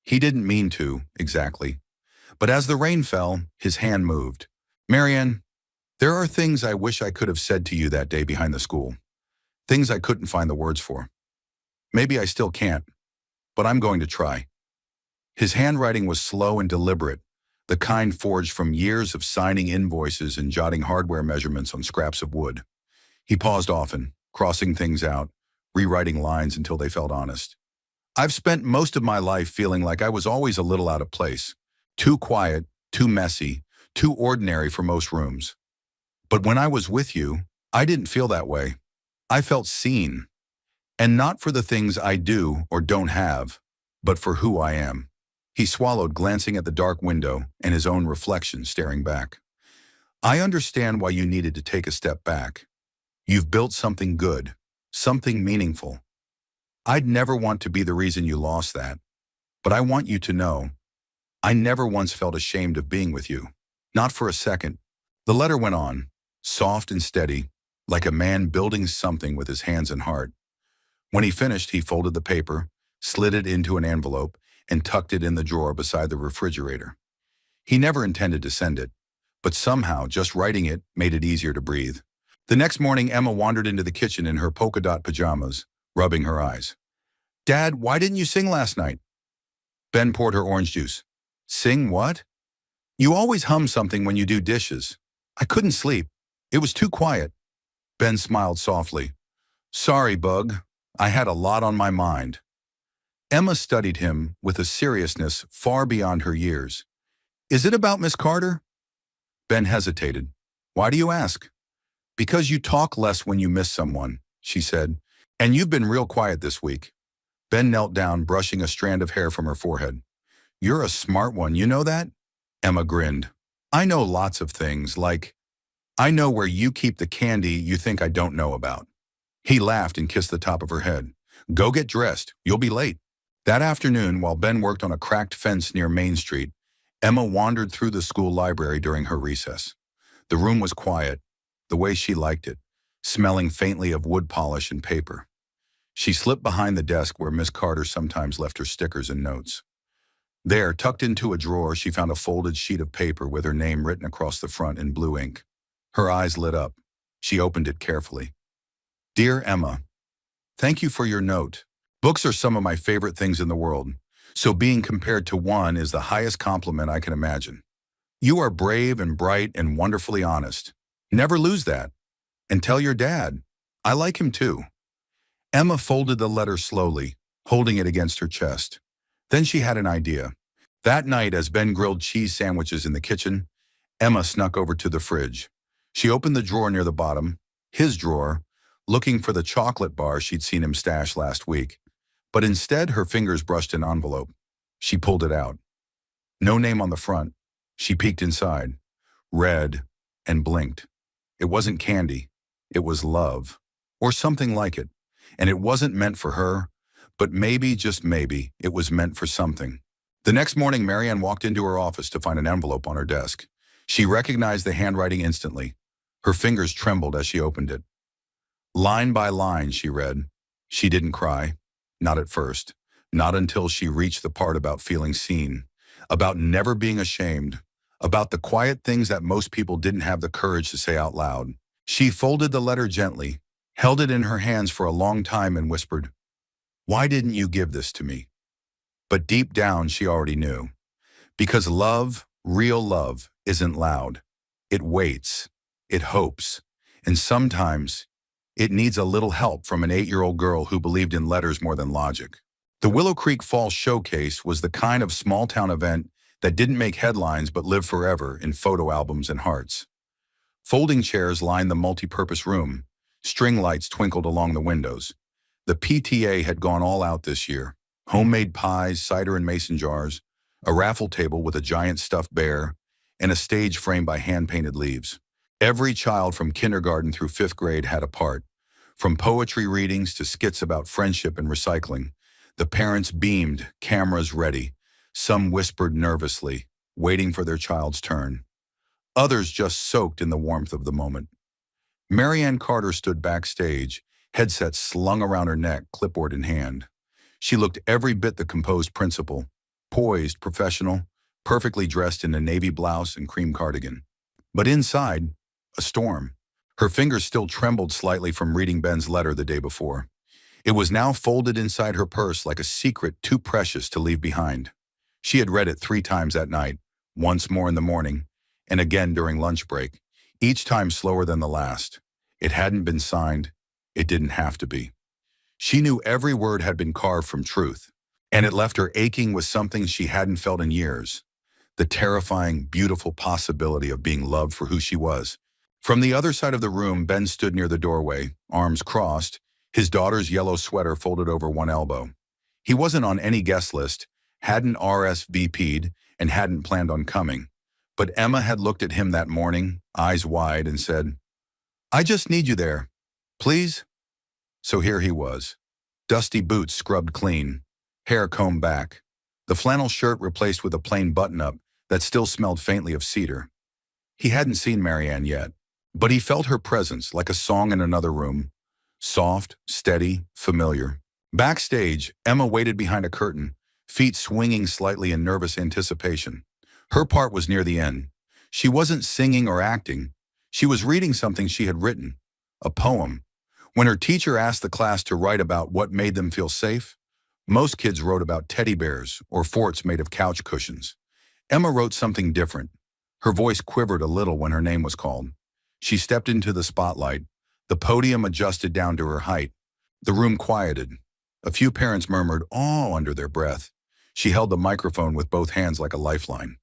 he didn't mean to, exactly. But as the rain fell, his hand moved. "Marianne, there are things I wish I could have said to you that day behind the school. Things I couldn't find the words for. Maybe I still can't, but I'm going to try." His handwriting was slow and deliberate, the kind forged from years of signing invoices and jotting hardware measurements on scraps of wood. He paused often, crossing things out, rewriting lines until they felt honest. "I've spent most of my life feeling like I was always a little out of place. Too quiet, too messy, too ordinary for most rooms. But when I was with you, I didn't feel that way. I felt seen. And not for the things I do or don't have, but for who I am." He swallowed, glancing at the dark window and his own reflection staring back. "I understand why you needed to take a step back. You've built something good, something meaningful. I'd never want to be the reason you lost that. But I want you to know, I never once felt ashamed of being with you. Not for a second." The letter went on, soft and steady, like a man building something with his hands and heart. When he finished, he folded the paper, slid it into an envelope, and tucked it in the drawer beside the refrigerator. He never intended to send it, but somehow just writing it made it easier to breathe. The next morning, Emma wandered into the kitchen in her polka dot pajamas, rubbing her eyes. "Dad, why didn't you sing last night?" Ben poured her orange juice. "Sing what?" "You always hum something when you do dishes." "I couldn't sleep. It was too quiet." Ben smiled softly. "Sorry, Bug. I had a lot on my mind." Emma studied him with a seriousness far beyond her years. "Is it about Miss Carter?" Ben hesitated. "Why do you ask?" "Because you talk less when you miss someone," she said. "And you've been real quiet this week." Ben knelt down, brushing a strand of hair from her forehead. You're a smart one, you know that? Emma grinned. I know lots of things, like, I know where you keep the candy you think I don't know about. He laughed and kissed the top of her head. Go get dressed, you'll be late. That afternoon, while Ben worked on a cracked fence near Main Street, Emma wandered through the school library during her recess. The room was quiet, the way she liked it, smelling faintly of wood polish and paper. She slipped behind the desk where Miss Carter sometimes left her stickers and notes. There, tucked into a drawer, she found a folded sheet of paper with her name written across the front in blue ink. Her eyes lit up. She opened it carefully. Dear Emma, thank you for your note. Books are some of my favorite things in the world, so being compared to one is the highest compliment I can imagine. You are brave and bright and wonderfully honest. Never lose that. And tell your dad. I like him too. Emma folded the letter slowly, holding it against her chest. Then she had an idea. That night, as Ben grilled cheese sandwiches in the kitchen, Emma snuck over to the fridge. She opened the drawer near the bottom, his drawer, looking for the chocolate bar she'd seen him stash last week. But instead, her fingers brushed an envelope. She pulled it out. No name on the front. She peeked inside, read, and blinked. It wasn't candy. It was love, or something like it. And it wasn't meant for her, but maybe, just maybe, it was meant for something. The next morning, Marianne walked into her office to find an envelope on her desk. She recognized the handwriting instantly. Her fingers trembled as she opened it. Line by line, she read. She didn't cry. Not at first. Not until she reached the part about feeling seen, about never being ashamed, about the quiet things that most people didn't have the courage to say out loud. She folded the letter gently, held it in her hands for a long time and whispered, "Why didn't you give this to me?" But deep down, she already knew. Because love, real love, isn't loud. It waits. It hopes. And sometimes, it needs a little help from an 8-year-old girl who believed in letters more than logic. The Willow Creek Fall Showcase was the kind of small-town event that didn't make headlines but lived forever in photo albums and hearts. Folding chairs lined the multi-purpose room. String lights twinkled along the windows. The PTA had gone all out this year. Homemade pies, cider in mason jars, a raffle table with a giant stuffed bear, and a stage framed by hand-painted leaves. Every child from kindergarten through 5th grade had a part. From poetry readings to skits about friendship and recycling, the parents beamed, cameras ready. Some whispered nervously, waiting for their child's turn. Others just soaked in the warmth of the moment. Marianne Carter stood backstage, headset slung around her neck, clipboard in hand. She looked every bit the composed principal, poised, professional, perfectly dressed in a navy blouse and cream cardigan. But inside, a storm. Her fingers still trembled slightly from reading Ben's letter the day before. It was now folded inside her purse like a secret too precious to leave behind. She had read it 3 times that night, once more in the morning, and again during lunch break, each time slower than the last. It hadn't been signed. It didn't have to be. She knew every word had been carved from truth, and it left her aching with something she hadn't felt in years. The terrifying, beautiful possibility of being loved for who she was. From the other side of the room, Ben stood near the doorway, arms crossed, his daughter's yellow sweater folded over one elbow. He wasn't on any guest list, hadn't RSVP'd, and hadn't planned on coming. But Emma had looked at him that morning, eyes wide, and said, "I just need you there. Please?" So here he was. Dusty boots scrubbed clean, hair combed back, the flannel shirt replaced with a plain button-up that still smelled faintly of cedar. He hadn't seen Marianne yet, but he felt her presence like a song in another room. Soft, steady, familiar. Backstage, Emma waited behind a curtain, feet swinging slightly in nervous anticipation. Her part was near the end. She wasn't singing or acting. She was reading something she had written, a poem. When her teacher asked the class to write about what made them feel safe, most kids wrote about teddy bears or forts made of couch cushions. Emma wrote something different. Her voice quivered a little when her name was called. She stepped into the spotlight. The podium adjusted down to her height. The room quieted. A few parents murmured, "Oh," under their breath. She held the microphone with both hands like a lifeline.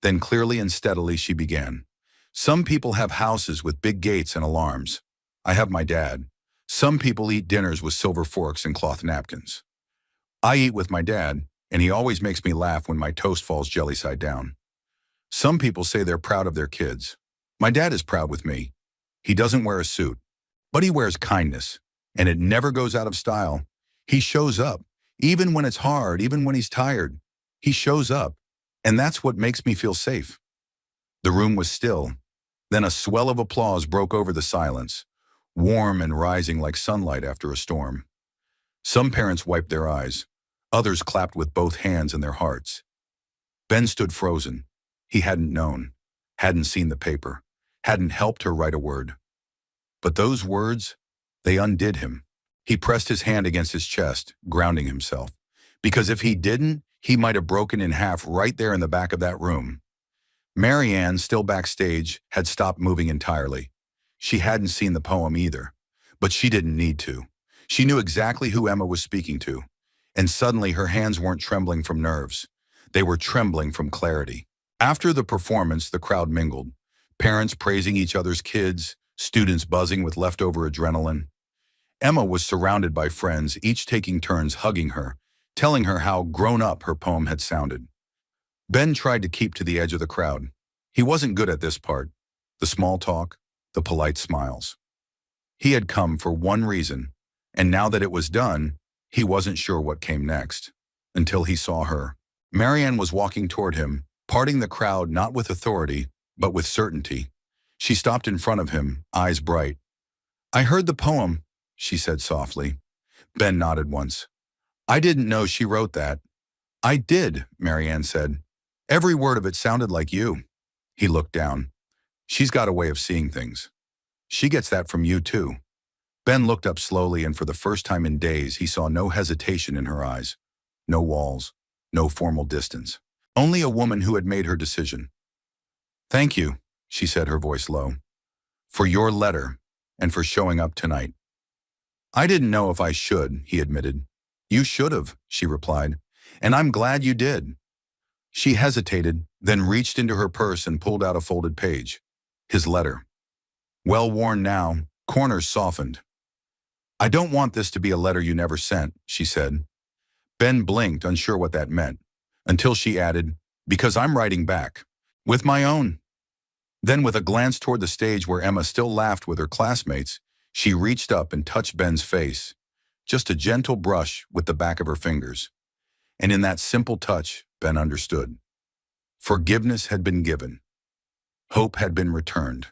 Then clearly and steadily she began. "Some people have houses with big gates and alarms. I have my dad. Some people eat dinners with silver forks and cloth napkins. I eat with my dad, and he always makes me laugh when my toast falls jelly side down. Some people say they're proud of their kids. My dad is proud with me. He doesn't wear a suit, but he wears kindness, and it never goes out of style. He shows up, even when it's hard, even when he's tired. He shows up, and that's what makes me feel safe." The room was still. Then a swell of applause broke over the silence, warm and rising like sunlight after a storm. Some parents wiped their eyes. Others clapped with both hands in their hearts. Ben stood frozen. He hadn't known, hadn't seen the paper, hadn't helped her write a word. But those words, they undid him. He pressed his hand against his chest, grounding himself. Because if he didn't, he might have broken in half right there in the back of that room. Marianne, still backstage, had stopped moving entirely. She hadn't seen the poem either, but she didn't need to. She knew exactly who Emma was speaking to, and suddenly her hands weren't trembling from nerves. They were trembling from clarity. After the performance, the crowd mingled, parents praising each other's kids, students buzzing with leftover adrenaline. Emma was surrounded by friends, each taking turns hugging her, telling her how grown up her poem had sounded. Ben tried to keep to the edge of the crowd. He wasn't good at this part, the small talk, the polite smiles. He had come for one reason, and now that it was done, he wasn't sure what came next, until he saw her. Marianne was walking toward him, parting the crowd not with authority, but with certainty. She stopped in front of him, eyes bright. "I heard the poem," she said softly. Ben nodded once. "I didn't know she wrote that." "I did," Marianne said. "Every word of it sounded like you." He looked down. "She's got a way of seeing things. She gets that from you too." Ben looked up slowly, and for the first time in days, he saw no hesitation in her eyes. No walls, no formal distance. Only a woman who had made her decision. "Thank you," she said, her voice low, "for your letter and for showing up tonight." "I didn't know if I should," he admitted. "You should have," she replied, "and I'm glad you did." She hesitated, then reached into her purse and pulled out a folded page. His letter. Well worn now, corners softened. "I don't want this to be a letter you never sent," she said. Ben blinked, unsure what that meant, until she added, "Because I'm writing back. With my own." Then, with a glance toward the stage where Emma still laughed with her classmates, she reached up and touched Ben's face. Just a gentle brush with the back of her fingers. And in that simple touch, Ben understood. Forgiveness had been given. Hope had been returned.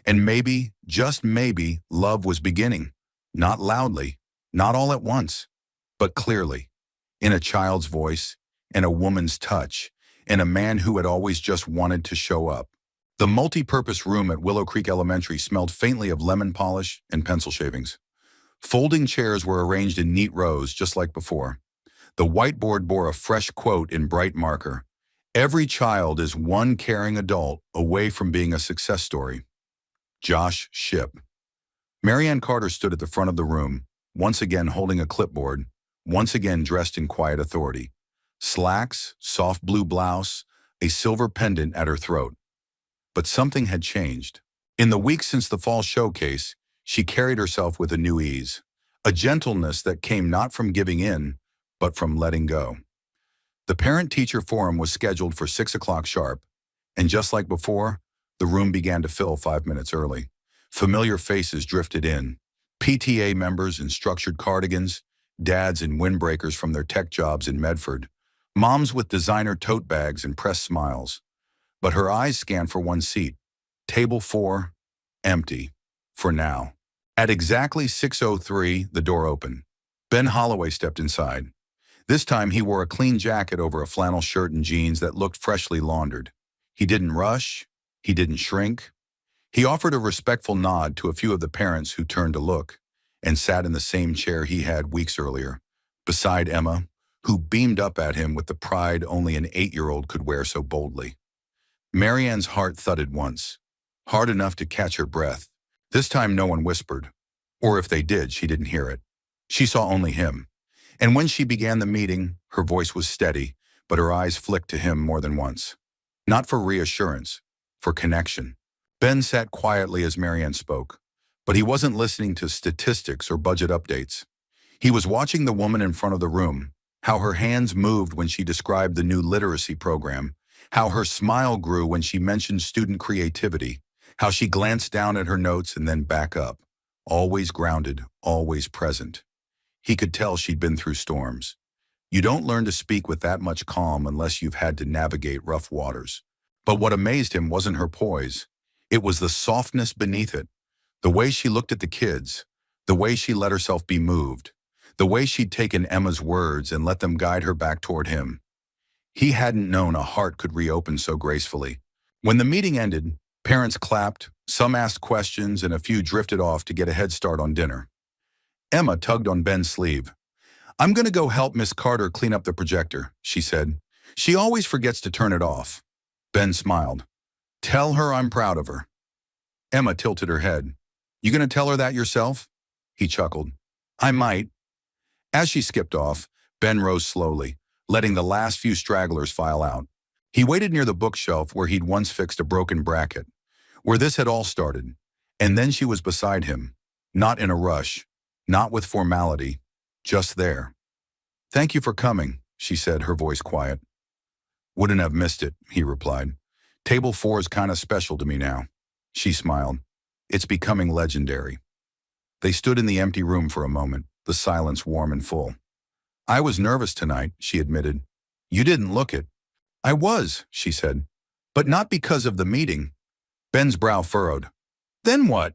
And maybe, just maybe, love was beginning. Not loudly, not all at once, but clearly. In a child's voice, in a woman's touch, in a man who had always just wanted to show up. The multi-purpose room at Willow Creek Elementary smelled faintly of lemon polish and pencil shavings. Folding chairs were arranged in neat rows, just like before. The whiteboard bore a fresh quote in bright marker. "Every child is one caring adult away from being a success story." Josh Shipp. Marianne Carter stood at the front of the room, once again holding a clipboard, once again dressed in quiet authority. Slacks, soft blue blouse, a silver pendant at her throat. But something had changed. In the weeks since the fall showcase, she carried herself with a new ease, a gentleness that came not from giving in, but from letting go. The parent-teacher forum was scheduled for 6 o'clock sharp, and just like before, the room began to fill 5 minutes early. Familiar faces drifted in, PTA members in structured cardigans, dads in windbreakers from their tech jobs in Medford, moms with designer tote bags and pressed smiles. But her eyes scanned for one seat. Table 4, empty, for now. At exactly 6:03, the door opened. Ben Holloway stepped inside. This time he wore a clean jacket over a flannel shirt and jeans that looked freshly laundered. He didn't rush. He didn't shrink. He offered a respectful nod to a few of the parents who turned to look, and sat in the same chair he had weeks earlier, beside Emma, who beamed up at him with the pride only an 8-year-old could wear so boldly. Marianne's heart thudded once, hard enough to catch her breath. This time no one whispered, or if they did, she didn't hear it. She saw only him. And when she began the meeting, her voice was steady, but her eyes flicked to him more than once. Not for reassurance, for connection. Ben sat quietly as Marianne spoke, but he wasn't listening to statistics or budget updates. He was watching the woman in front of the room, how her hands moved when she described the new literacy program, how her smile grew when she mentioned student creativity, how she glanced down at her notes and then back up, always grounded, always present. He could tell she'd been through storms. You don't learn to speak with that much calm unless you've had to navigate rough waters. But what amazed him wasn't her poise. It was the softness beneath it, the way she looked at the kids, the way she let herself be moved, the way she'd taken Emma's words and let them guide her back toward him. He hadn't known a heart could reopen so gracefully. When the meeting ended, parents clapped, some asked questions, and a few drifted off to get a head start on dinner. Emma tugged on Ben's sleeve. "I'm going to go help Miss Carter clean up the projector," she said. "She always forgets to turn it off." Ben smiled. "Tell her I'm proud of her." Emma tilted her head. "You going to tell her that yourself?" He chuckled. "I might." As she skipped off, Ben rose slowly, letting the last few stragglers file out. He waited near the bookshelf where he'd once fixed a broken bracket, where this had all started, and then she was beside him, not in a rush, not with formality, just there. "Thank you for coming," she said, her voice quiet. "Wouldn't have missed it," he replied. "Table 4 is kind of special to me now." She smiled. "It's becoming legendary." They stood in the empty room for a moment, the silence warm and full. "I was nervous tonight," she admitted. "You didn't look it." "I was," she said, "but not because of the meeting." Ben's brow furrowed. "Then what?"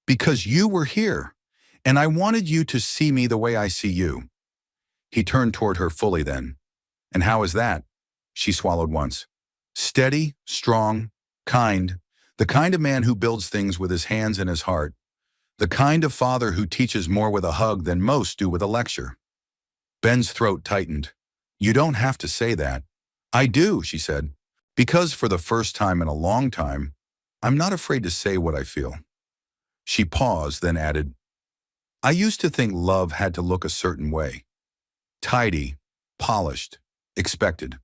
"Because you were here, and I wanted you to see me the way I see you." He turned toward her fully then. "And how is that?" She swallowed once. "Steady, strong, kind, the kind of man who builds things with his hands and his heart, the kind of father who teaches more with a hug than most do with a lecture." Ben's throat tightened. "You don't have to say that." "I do," she said, "because for the first time in a long time, I'm not afraid to say what I feel." She paused, then added, "I used to think love had to look a certain way. Tidy, polished, expected."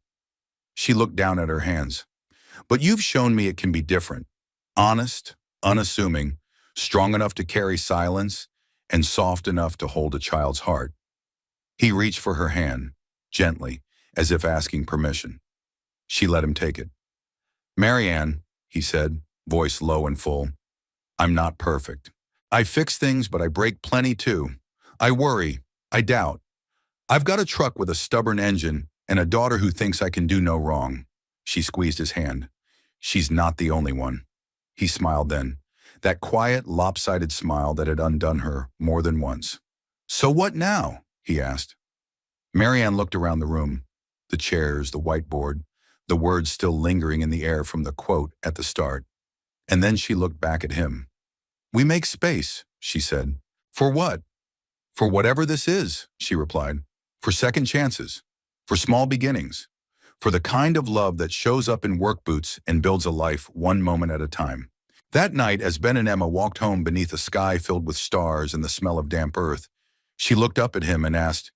She looked down at her hands. "But you've shown me it can be different. Honest, unassuming, strong enough to carry silence, and soft enough to hold a child's heart." He reached for her hand, gently, as if asking permission. She let him take it. "Marianne," he said, voice low and full, "I'm not perfect. I fix things, but I break plenty too. I worry. I doubt. I've got a truck with a stubborn engine and a daughter who thinks I can do no wrong." She squeezed his hand. "She's not the only one." He smiled then, that quiet, lopsided smile that had undone her more than once. "So what now?" he asked. Marianne looked around the room, the chairs, the whiteboard, the words still lingering in the air from the quote at the start. And then she looked back at him. "We make space," she said. "For what?" "For whatever this is," she replied. "For second chances. For small beginnings. For the kind of love that shows up in work boots and builds a life one moment at a time." That night, as Ben and Emma walked home beneath a sky filled with stars and the smell of damp earth, she looked up at him and asked,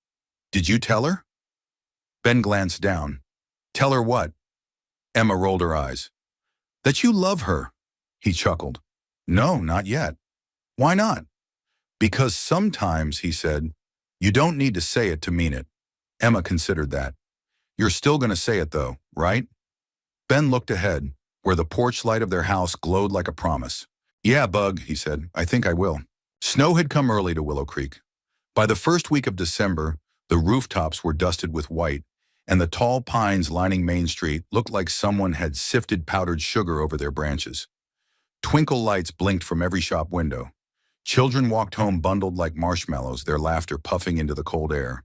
"Did you tell her?" Ben glanced down. "Tell her what?" Emma rolled her eyes. "That you love her." He chuckled. "No, not yet." "Why not?" "Because sometimes," he said, "you don't need to say it to mean it." Emma considered that. "You're still going to say it though, right?" Ben looked ahead, where the porch light of their house glowed like a promise. "Yeah, Bug," he said, "I think I will." Snow had come early to Willow Creek. By the first week of December, the rooftops were dusted with white, and the tall pines lining Main Street looked like someone had sifted powdered sugar over their branches. Twinkle lights blinked from every shop window. Children walked home bundled like marshmallows, their laughter puffing into the cold air.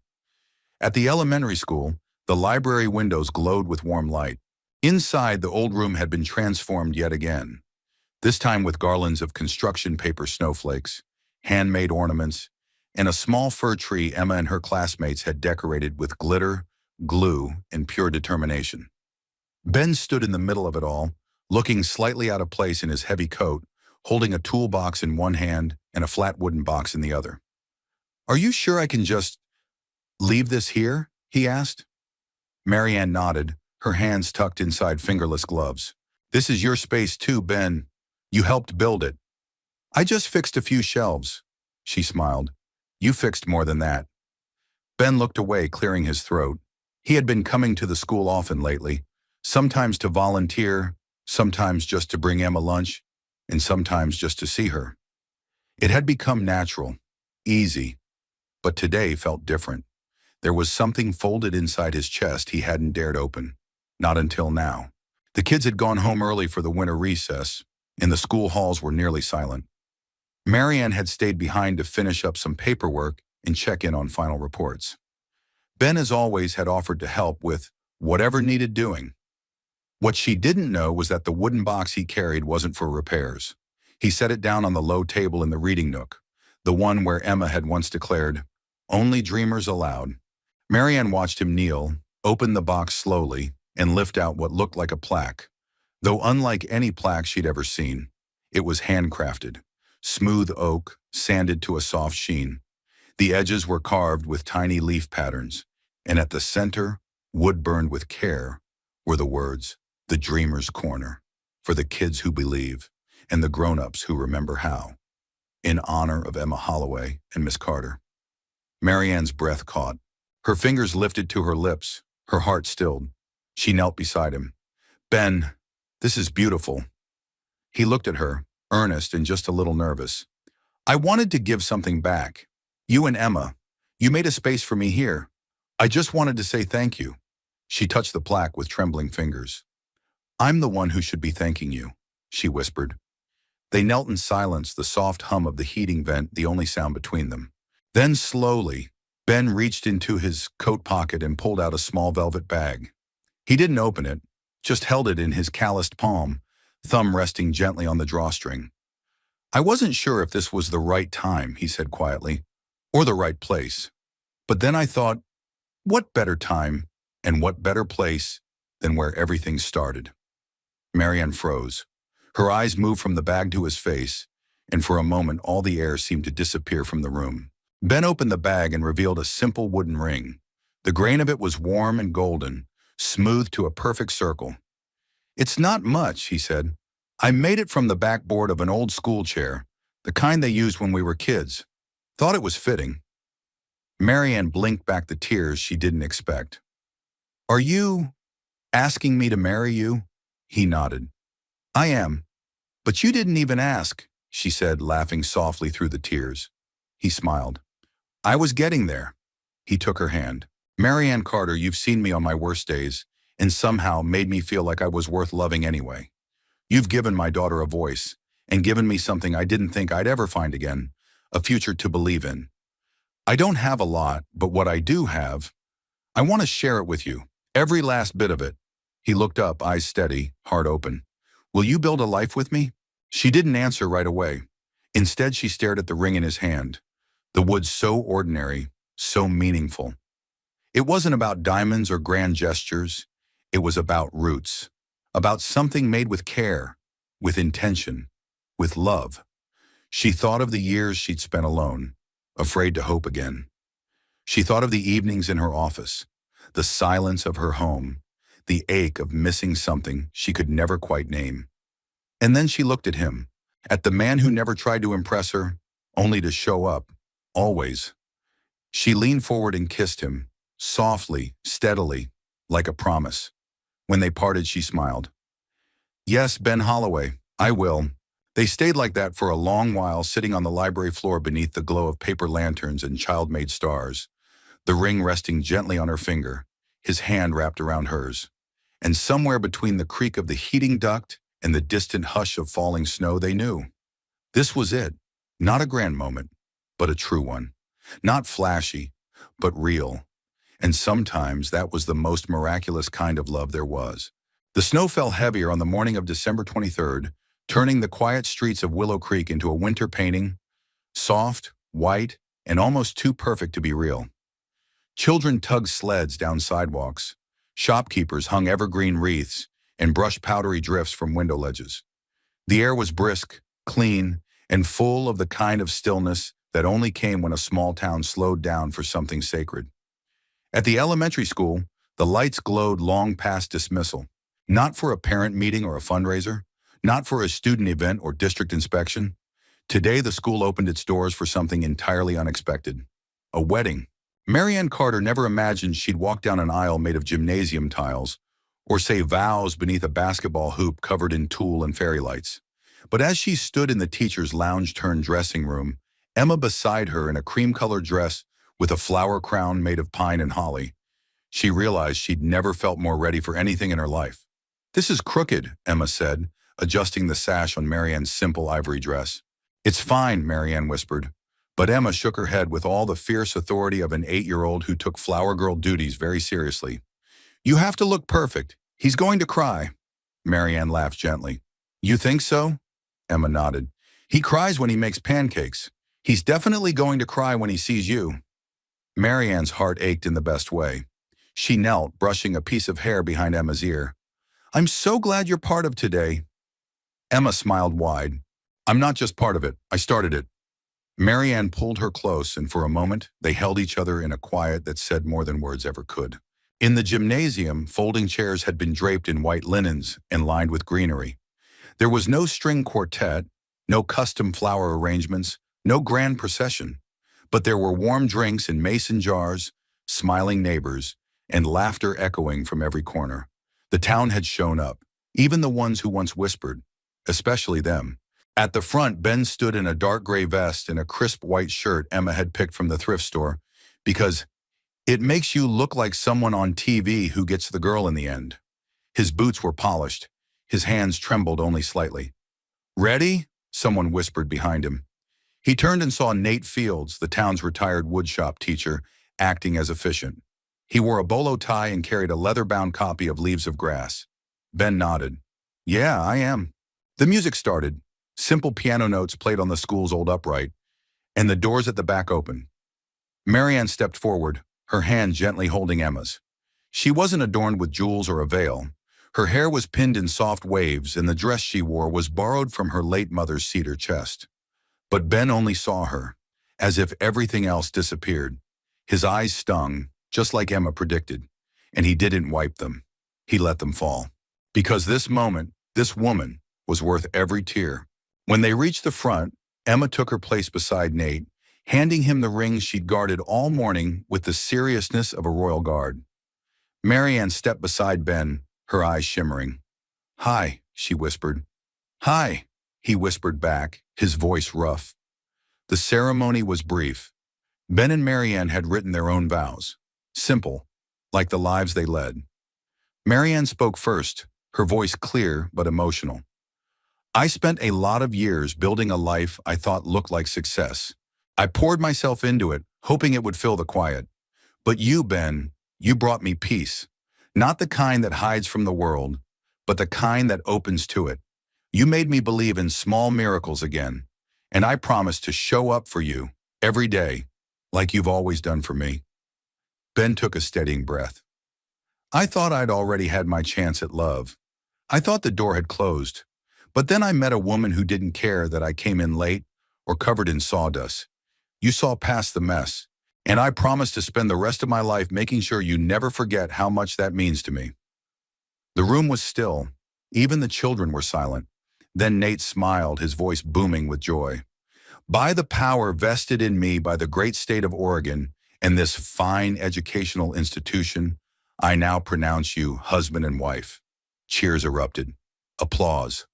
At the elementary school, the library windows glowed with warm light. Inside, the old room had been transformed yet again, this time with garlands of construction paper snowflakes, handmade ornaments, and a small fir tree Emma and her classmates had decorated with glitter, glue, and pure determination. Ben stood in the middle of it all, looking slightly out of place in his heavy coat, holding a toolbox in one hand and a flat wooden box in the other. "Are you sure I can just leave this here?" he asked. Marianne nodded, her hands tucked inside fingerless gloves. "This is your space too, Ben. You helped build it." "I just fixed a few shelves." She smiled. "You fixed more than that." Ben looked away, clearing his throat. He had been coming to the school often lately, sometimes to volunteer, sometimes just to bring Emma lunch, and sometimes just to see her. It had become natural, easy, but today felt different. There was something folded inside his chest he hadn't dared open. Not until now. The kids had gone home early for the winter recess, and the school halls were nearly silent. Marianne had stayed behind to finish up some paperwork and check in on final reports. Ben, as always, had offered to help with whatever needed doing. What she didn't know was that the wooden box he carried wasn't for repairs. He set it down on the low table in the reading nook, the one where Emma had once declared, "Only dreamers allowed." Marianne watched him kneel, open the box slowly, and lift out what looked like a plaque. Though unlike any plaque she'd ever seen, it was handcrafted, smooth oak, sanded to a soft sheen. The edges were carved with tiny leaf patterns, and at the center, wood burned with care, were the words, "The Dreamer's Corner," for the kids who believe, and the grown-ups who remember how, in honor of Emma Holloway and Miss Carter. Marianne's breath caught. Her fingers lifted to her lips, her heart stilled. She knelt beside him. "Ben, this is beautiful." He looked at her, earnest and just a little nervous. "I wanted to give something back. You and Emma, you made a space for me here. I just wanted to say thank you." She touched the plaque with trembling fingers. "I'm the one who should be thanking you," she whispered. They knelt in silence, the soft hum of the heating vent the only sound between them. Then slowly, Ben reached into his coat pocket and pulled out a small velvet bag. He didn't open it, just held it in his calloused palm, thumb resting gently on the drawstring. "I wasn't sure if this was the right time," he said quietly, "or the right place. But then I thought, what better time and what better place than where everything started?" Marianne froze. Her eyes moved from the bag to his face, and for a moment all the air seemed to disappear from the room. Ben opened the bag and revealed a simple wooden ring. The grain of it was warm and golden, smooth to a perfect circle. "It's not much," he said. "I made it from the backboard of an old school chair, the kind they used when we were kids. Thought it was fitting." Marianne blinked back the tears she didn't expect. "Are you asking me to marry you?" He nodded. "I am. But you didn't even ask," she said, laughing softly through the tears. He smiled. "I was getting there." He took her hand. "Marianne Carter, you've seen me on my worst days, and somehow made me feel like I was worth loving anyway. You've given my daughter a voice, and given me something I didn't think I'd ever find again, a future to believe in. I don't have a lot, but what I do have, I want to share it with you, every last bit of it." He looked up, eyes steady, heart open. "Will you build a life with me?" She didn't answer right away. Instead, she stared at the ring in his hand. The wood so ordinary, so meaningful. It wasn't about diamonds or grand gestures. It was about roots, about something made with care, with intention, with love. She thought of the years she'd spent alone, afraid to hope again. She thought of the evenings in her office, the silence of her home, the ache of missing something she could never quite name. And then she looked at him, at the man who never tried to impress her, only to show up, always. She leaned forward and kissed him, softly, steadily, like a promise. When they parted, she smiled. "Yes, Ben Holloway, I will." They stayed like that for a long while, sitting on the library floor beneath the glow of paper lanterns and child-made stars, the ring resting gently on her finger, his hand wrapped around hers. And somewhere between the creak of the heating duct and the distant hush of falling snow, they knew. This was it, not a grand moment, but a true one. Not flashy, but real. And sometimes that was the most miraculous kind of love there was. The snow fell heavier on the morning of December 23rd, turning the quiet streets of Willow Creek into a winter painting, soft, white, and almost too perfect to be real. Children tugged sleds down sidewalks. Shopkeepers hung evergreen wreaths and brushed powdery drifts from window ledges. The air was brisk, clean, and full of the kind of stillness that only came when a small town slowed down for something sacred. At the elementary school, the lights glowed long past dismissal, not for a parent meeting or a fundraiser, not for a student event or district inspection. Today, the school opened its doors for something entirely unexpected. A wedding. Marianne Carter never imagined she'd walk down an aisle made of gymnasium tiles, or say vows beneath a basketball hoop covered in tulle and fairy lights. But as she stood in the teacher's lounge-turned-dressing room, Emma beside her in a cream-colored dress with a flower crown made of pine and holly, she realized she'd never felt more ready for anything in her life. "This is crooked," Emma said, adjusting the sash on Marianne's simple ivory dress. "It's fine," Marianne whispered. But Emma shook her head with all the fierce authority of an 8-year-old who took flower girl duties very seriously. "You have to look perfect. He's going to cry." Marianne laughed gently. "You think so?" Emma nodded. "He cries when he makes pancakes. He's definitely going to cry when he sees you." Marianne's heart ached in the best way. She knelt, brushing a piece of hair behind Emma's ear. "I'm so glad you're part of today." Emma smiled wide. "I'm not just part of it. I started it." Marianne pulled her close, and for a moment, they held each other in a quiet that said more than words ever could. In the gymnasium, folding chairs had been draped in white linens and lined with greenery. There was no string quartet, no custom flower arrangements, no grand procession. But there were warm drinks in mason jars, smiling neighbors, and laughter echoing from every corner. The town had shown up, even the ones who once whispered, especially them. At the front, Ben stood in a dark gray vest and a crisp white shirt Emma had picked from the thrift store, because it makes you look like someone on TV who gets the girl in the end. His boots were polished. His hands trembled only slightly. "Ready?" someone whispered behind him. He turned and saw Nate Fields, the town's retired woodshop teacher, acting as officiant. He wore a bolo tie and carried a leather-bound copy of Leaves of Grass. Ben nodded. "Yeah, I am." The music started. Simple piano notes played on the school's old upright, and the doors at the back opened. Marianne stepped forward, her hand gently holding Emma's. She wasn't adorned with jewels or a veil. Her hair was pinned in soft waves, and the dress she wore was borrowed from her late mother's cedar chest. But Ben only saw her, as if everything else disappeared. His eyes stung, just like Emma predicted, and he didn't wipe them. He let them fall. Because this moment, this woman, was worth every tear. When they reached the front, Emma took her place beside Nate, handing him the ring she'd guarded all morning with the seriousness of a royal guard. Marianne stepped beside Ben, her eyes shimmering. "Hi," she whispered. "Hi," he whispered back, his voice rough. The ceremony was brief. Ben and Marianne had written their own vows. Simple, like the lives they led. Marianne spoke first, her voice clear but emotional. "I spent a lot of years building a life I thought looked like success. I poured myself into it, hoping it would fill the quiet. But you, Ben, you brought me peace. Not the kind that hides from the world, but the kind that opens to it. You made me believe in small miracles again, and I promise to show up for you, every day, like you've always done for me." Ben took a steadying breath. "I thought I'd already had my chance at love. I thought the door had closed. But then I met a woman who didn't care that I came in late or covered in sawdust. You saw past the mess, and I promised to spend the rest of my life making sure you never forget how much that means to me." The room was still. Even the children were silent. Then Nate smiled, his voice booming with joy. "By the power vested in me by the great state of Oregon and this fine educational institution, I now pronounce you husband and wife." Cheers erupted. Applause.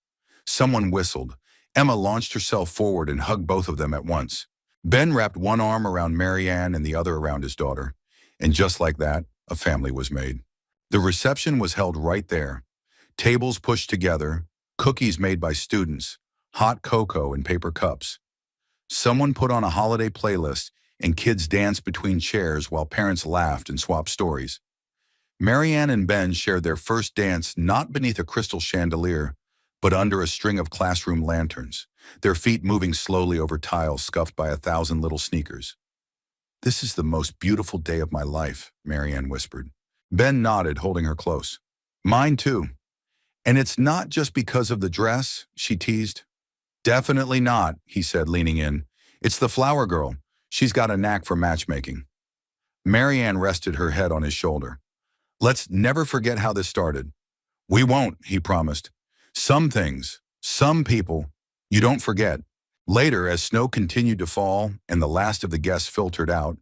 Someone whistled. Emma launched herself forward and hugged both of them at once. Ben wrapped one arm around Marianne and the other around his daughter. And just like that, a family was made. The reception was held right there. Tables pushed together, cookies made by students, hot cocoa in paper cups. Someone put on a holiday playlist, and kids danced between chairs while parents laughed and swapped stories. Marianne and Ben shared their first dance not beneath a crystal chandelier, but under a string of classroom lanterns, their feet moving slowly over tiles scuffed by 1,000 little sneakers. "This is the most beautiful day of my life," Marianne whispered. Ben nodded, holding her close. "Mine too. And it's not just because of the dress," she teased. "Definitely not," he said, leaning in. "It's the flower girl. She's got a knack for matchmaking." Marianne rested her head on his shoulder. "Let's never forget how this started." "We won't," he promised. "Some things, some people, you don't forget." Later, as snow continued to fall and the last of the guests filtered out,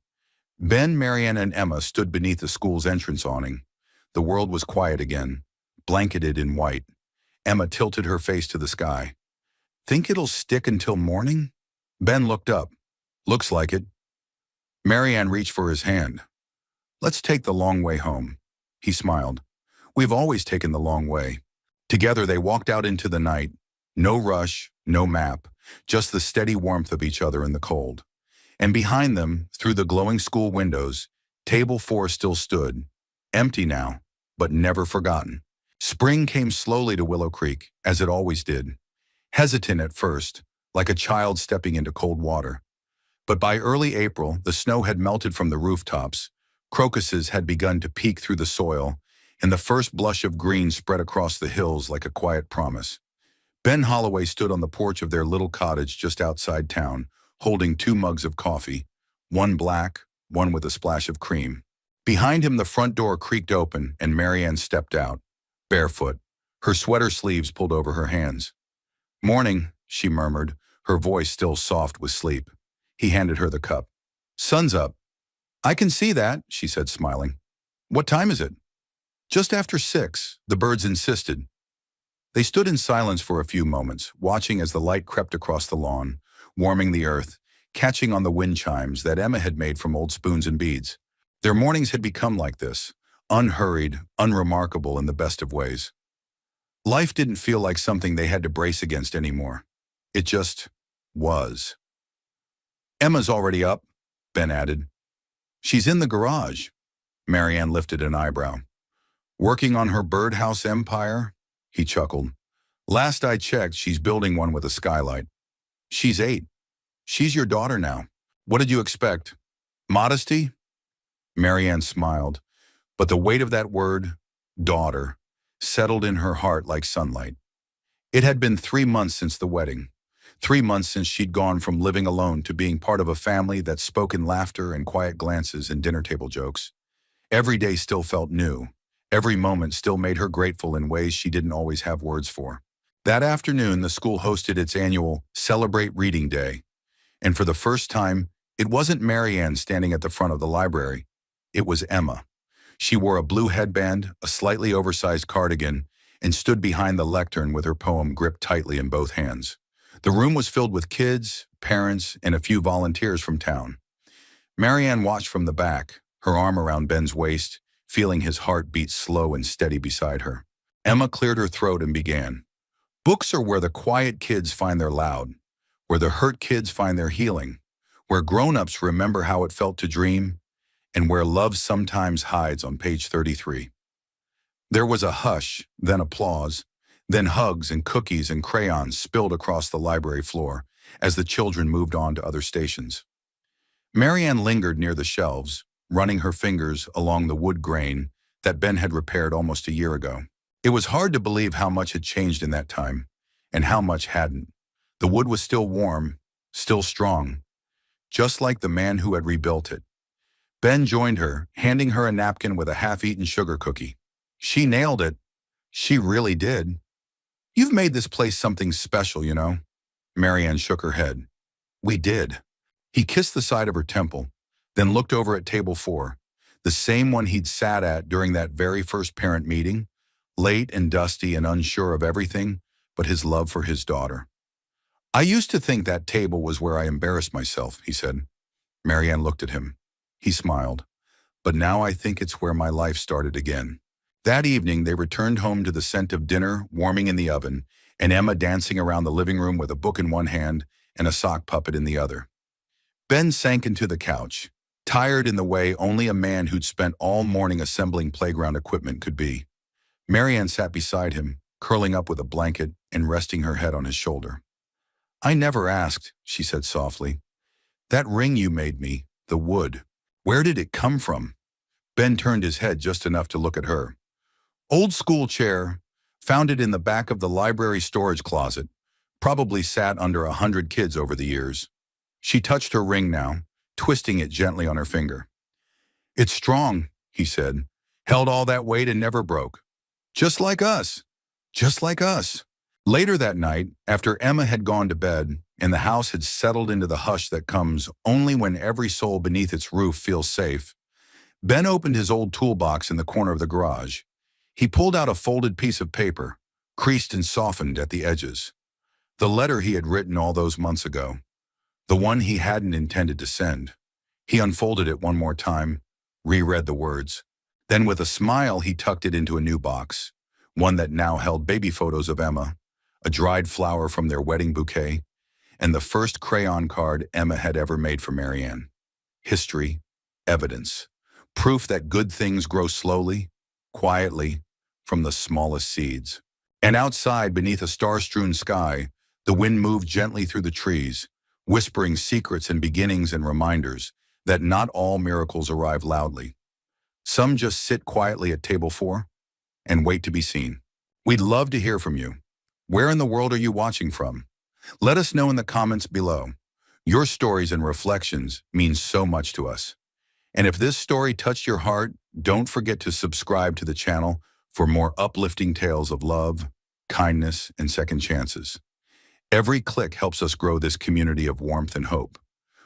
Ben, Marianne, and Emma stood beneath the school's entrance awning. The world was quiet again, blanketed in white. Emma tilted her face to the sky. Think it'll stick until morning? Ben looked up. Looks like it. Marianne reached for his hand. Let's take the long way home. He smiled. We've always taken the long way. Together they walked out into the night. No rush, no map, just the steady warmth of each other in the cold. And behind them, through the glowing school windows, Table 4 still stood, empty now, but never forgotten. Spring came slowly to Willow Creek, as it always did. Hesitant at first, like a child stepping into cold water. But by early April, the snow had melted from the rooftops, crocuses had begun to peek through the soil, and the first blush of green spread across the hills like a quiet promise. Ben Holloway stood on the porch of their little cottage just outside town, holding 2 mugs of coffee, one black, one with a splash of cream. Behind him, the front door creaked open, and Marianne stepped out, barefoot, her sweater sleeves pulled over her hands. Morning, she murmured, her voice still soft with sleep. He handed her the cup. Sun's up. I can see that, she said, smiling. What time is it? Just after 6, the birds insisted. They stood in silence for a few moments, watching as the light crept across the lawn, warming the earth, catching on the wind chimes that Emma had made from old spoons and beads. Their mornings had become like this, unhurried, unremarkable in the best of ways. Life didn't feel like something they had to brace against anymore. It just was. Emma's already up, Ben added. She's in the garage. Marianne lifted an eyebrow. Working on her birdhouse empire? He chuckled. Last I checked, she's building one with a skylight. She's 8. She's your daughter now. What did you expect? Modesty? Marianne smiled, but the weight of that word, daughter, settled in her heart like sunlight. It had been 3 months since the wedding. 3 months since she'd gone from living alone to being part of a family that spoke in laughter and quiet glances and dinner table jokes. Every day still felt new. Every moment still made her grateful in ways she didn't always have words for. That afternoon, the school hosted its annual Celebrate Reading Day. And for the first time, it wasn't Marianne standing at the front of the library. It was Emma. She wore a blue headband, a slightly oversized cardigan, and stood behind the lectern with her poem gripped tightly in both hands. The room was filled with kids, parents, and a few volunteers from town. Marianne watched from the back, her arm around Ben's waist, feeling his heart beat slow and steady beside her. Emma cleared her throat and began. Books are where the quiet kids find their loud, where the hurt kids find their healing, where grown-ups remember how it felt to dream, and where love sometimes hides on page 33. There was a hush, then applause, then hugs and cookies and crayons spilled across the library floor as the children moved on to other stations. Marianne lingered near the shelves, running her fingers along the wood grain that Ben had repaired almost a year ago. It was hard to believe how much had changed in that time, and how much hadn't. The wood was still warm, still strong, just like the man who had rebuilt it. Ben joined her, handing her a napkin with a half-eaten sugar cookie. She nailed it. She really did. You've made this place something special, you know. Marianne shook her head. We did. He kissed the side of her temple, then looked over at table 4, the same one he'd sat at during that very first parent meeting, late and dusty and unsure of everything but his love for his daughter. I used to think that table was where I embarrassed myself, he said. Marianne looked at him. He smiled. But now I think it's where my life started again. That evening, they returned home to the scent of dinner warming in the oven, and Emma dancing around the living room with a book in one hand and a sock puppet in the other. Ben sank into the couch, tired in the way only a man who'd spent all morning assembling playground equipment could be. Marianne sat beside him, curling up with a blanket and resting her head on his shoulder. I never asked, she said softly. That ring you made me, the wood, where did it come from? Ben turned his head just enough to look at her. Old school chair, found it in the back of the library storage closet, probably sat under 100 kids over the years. She touched her ring now, twisting it gently on her finger. It's strong, he said, held all that weight and never broke. Just like us. Later that night, after Emma had gone to bed, and the house had settled into the hush that comes only when every soul beneath its roof feels safe. Ben opened his old toolbox in the corner of the garage. He pulled out a folded piece of paper, creased and softened at the edges. The letter he had written all those months ago. The one he hadn't intended to send. He unfolded it one more time, reread the words. Then with a smile he tucked it into a new box, one that now held baby photos of Emma, a dried flower from their wedding bouquet, and the first crayon card Emma had ever made for Marianne. History, evidence, proof that good things grow slowly, quietly, from the smallest seeds. And outside, beneath a star-strewn sky, the wind moved gently through the trees, whispering secrets and beginnings and reminders that not all miracles arrive loudly. Some just sit quietly at table 4 and wait to be seen. We'd love to hear from you. Where in the world are you watching from? Let us know in the comments below. Your stories and reflections mean so much to us. And if this story touched your heart, don't forget to subscribe to the channel for more uplifting tales of love, kindness, and second chances. Every click helps us grow this community of warmth and hope.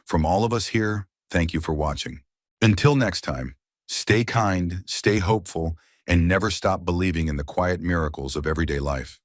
From all of us here, thank you for watching. Until next time, stay kind, stay hopeful, and never stop believing in the quiet miracles of everyday life.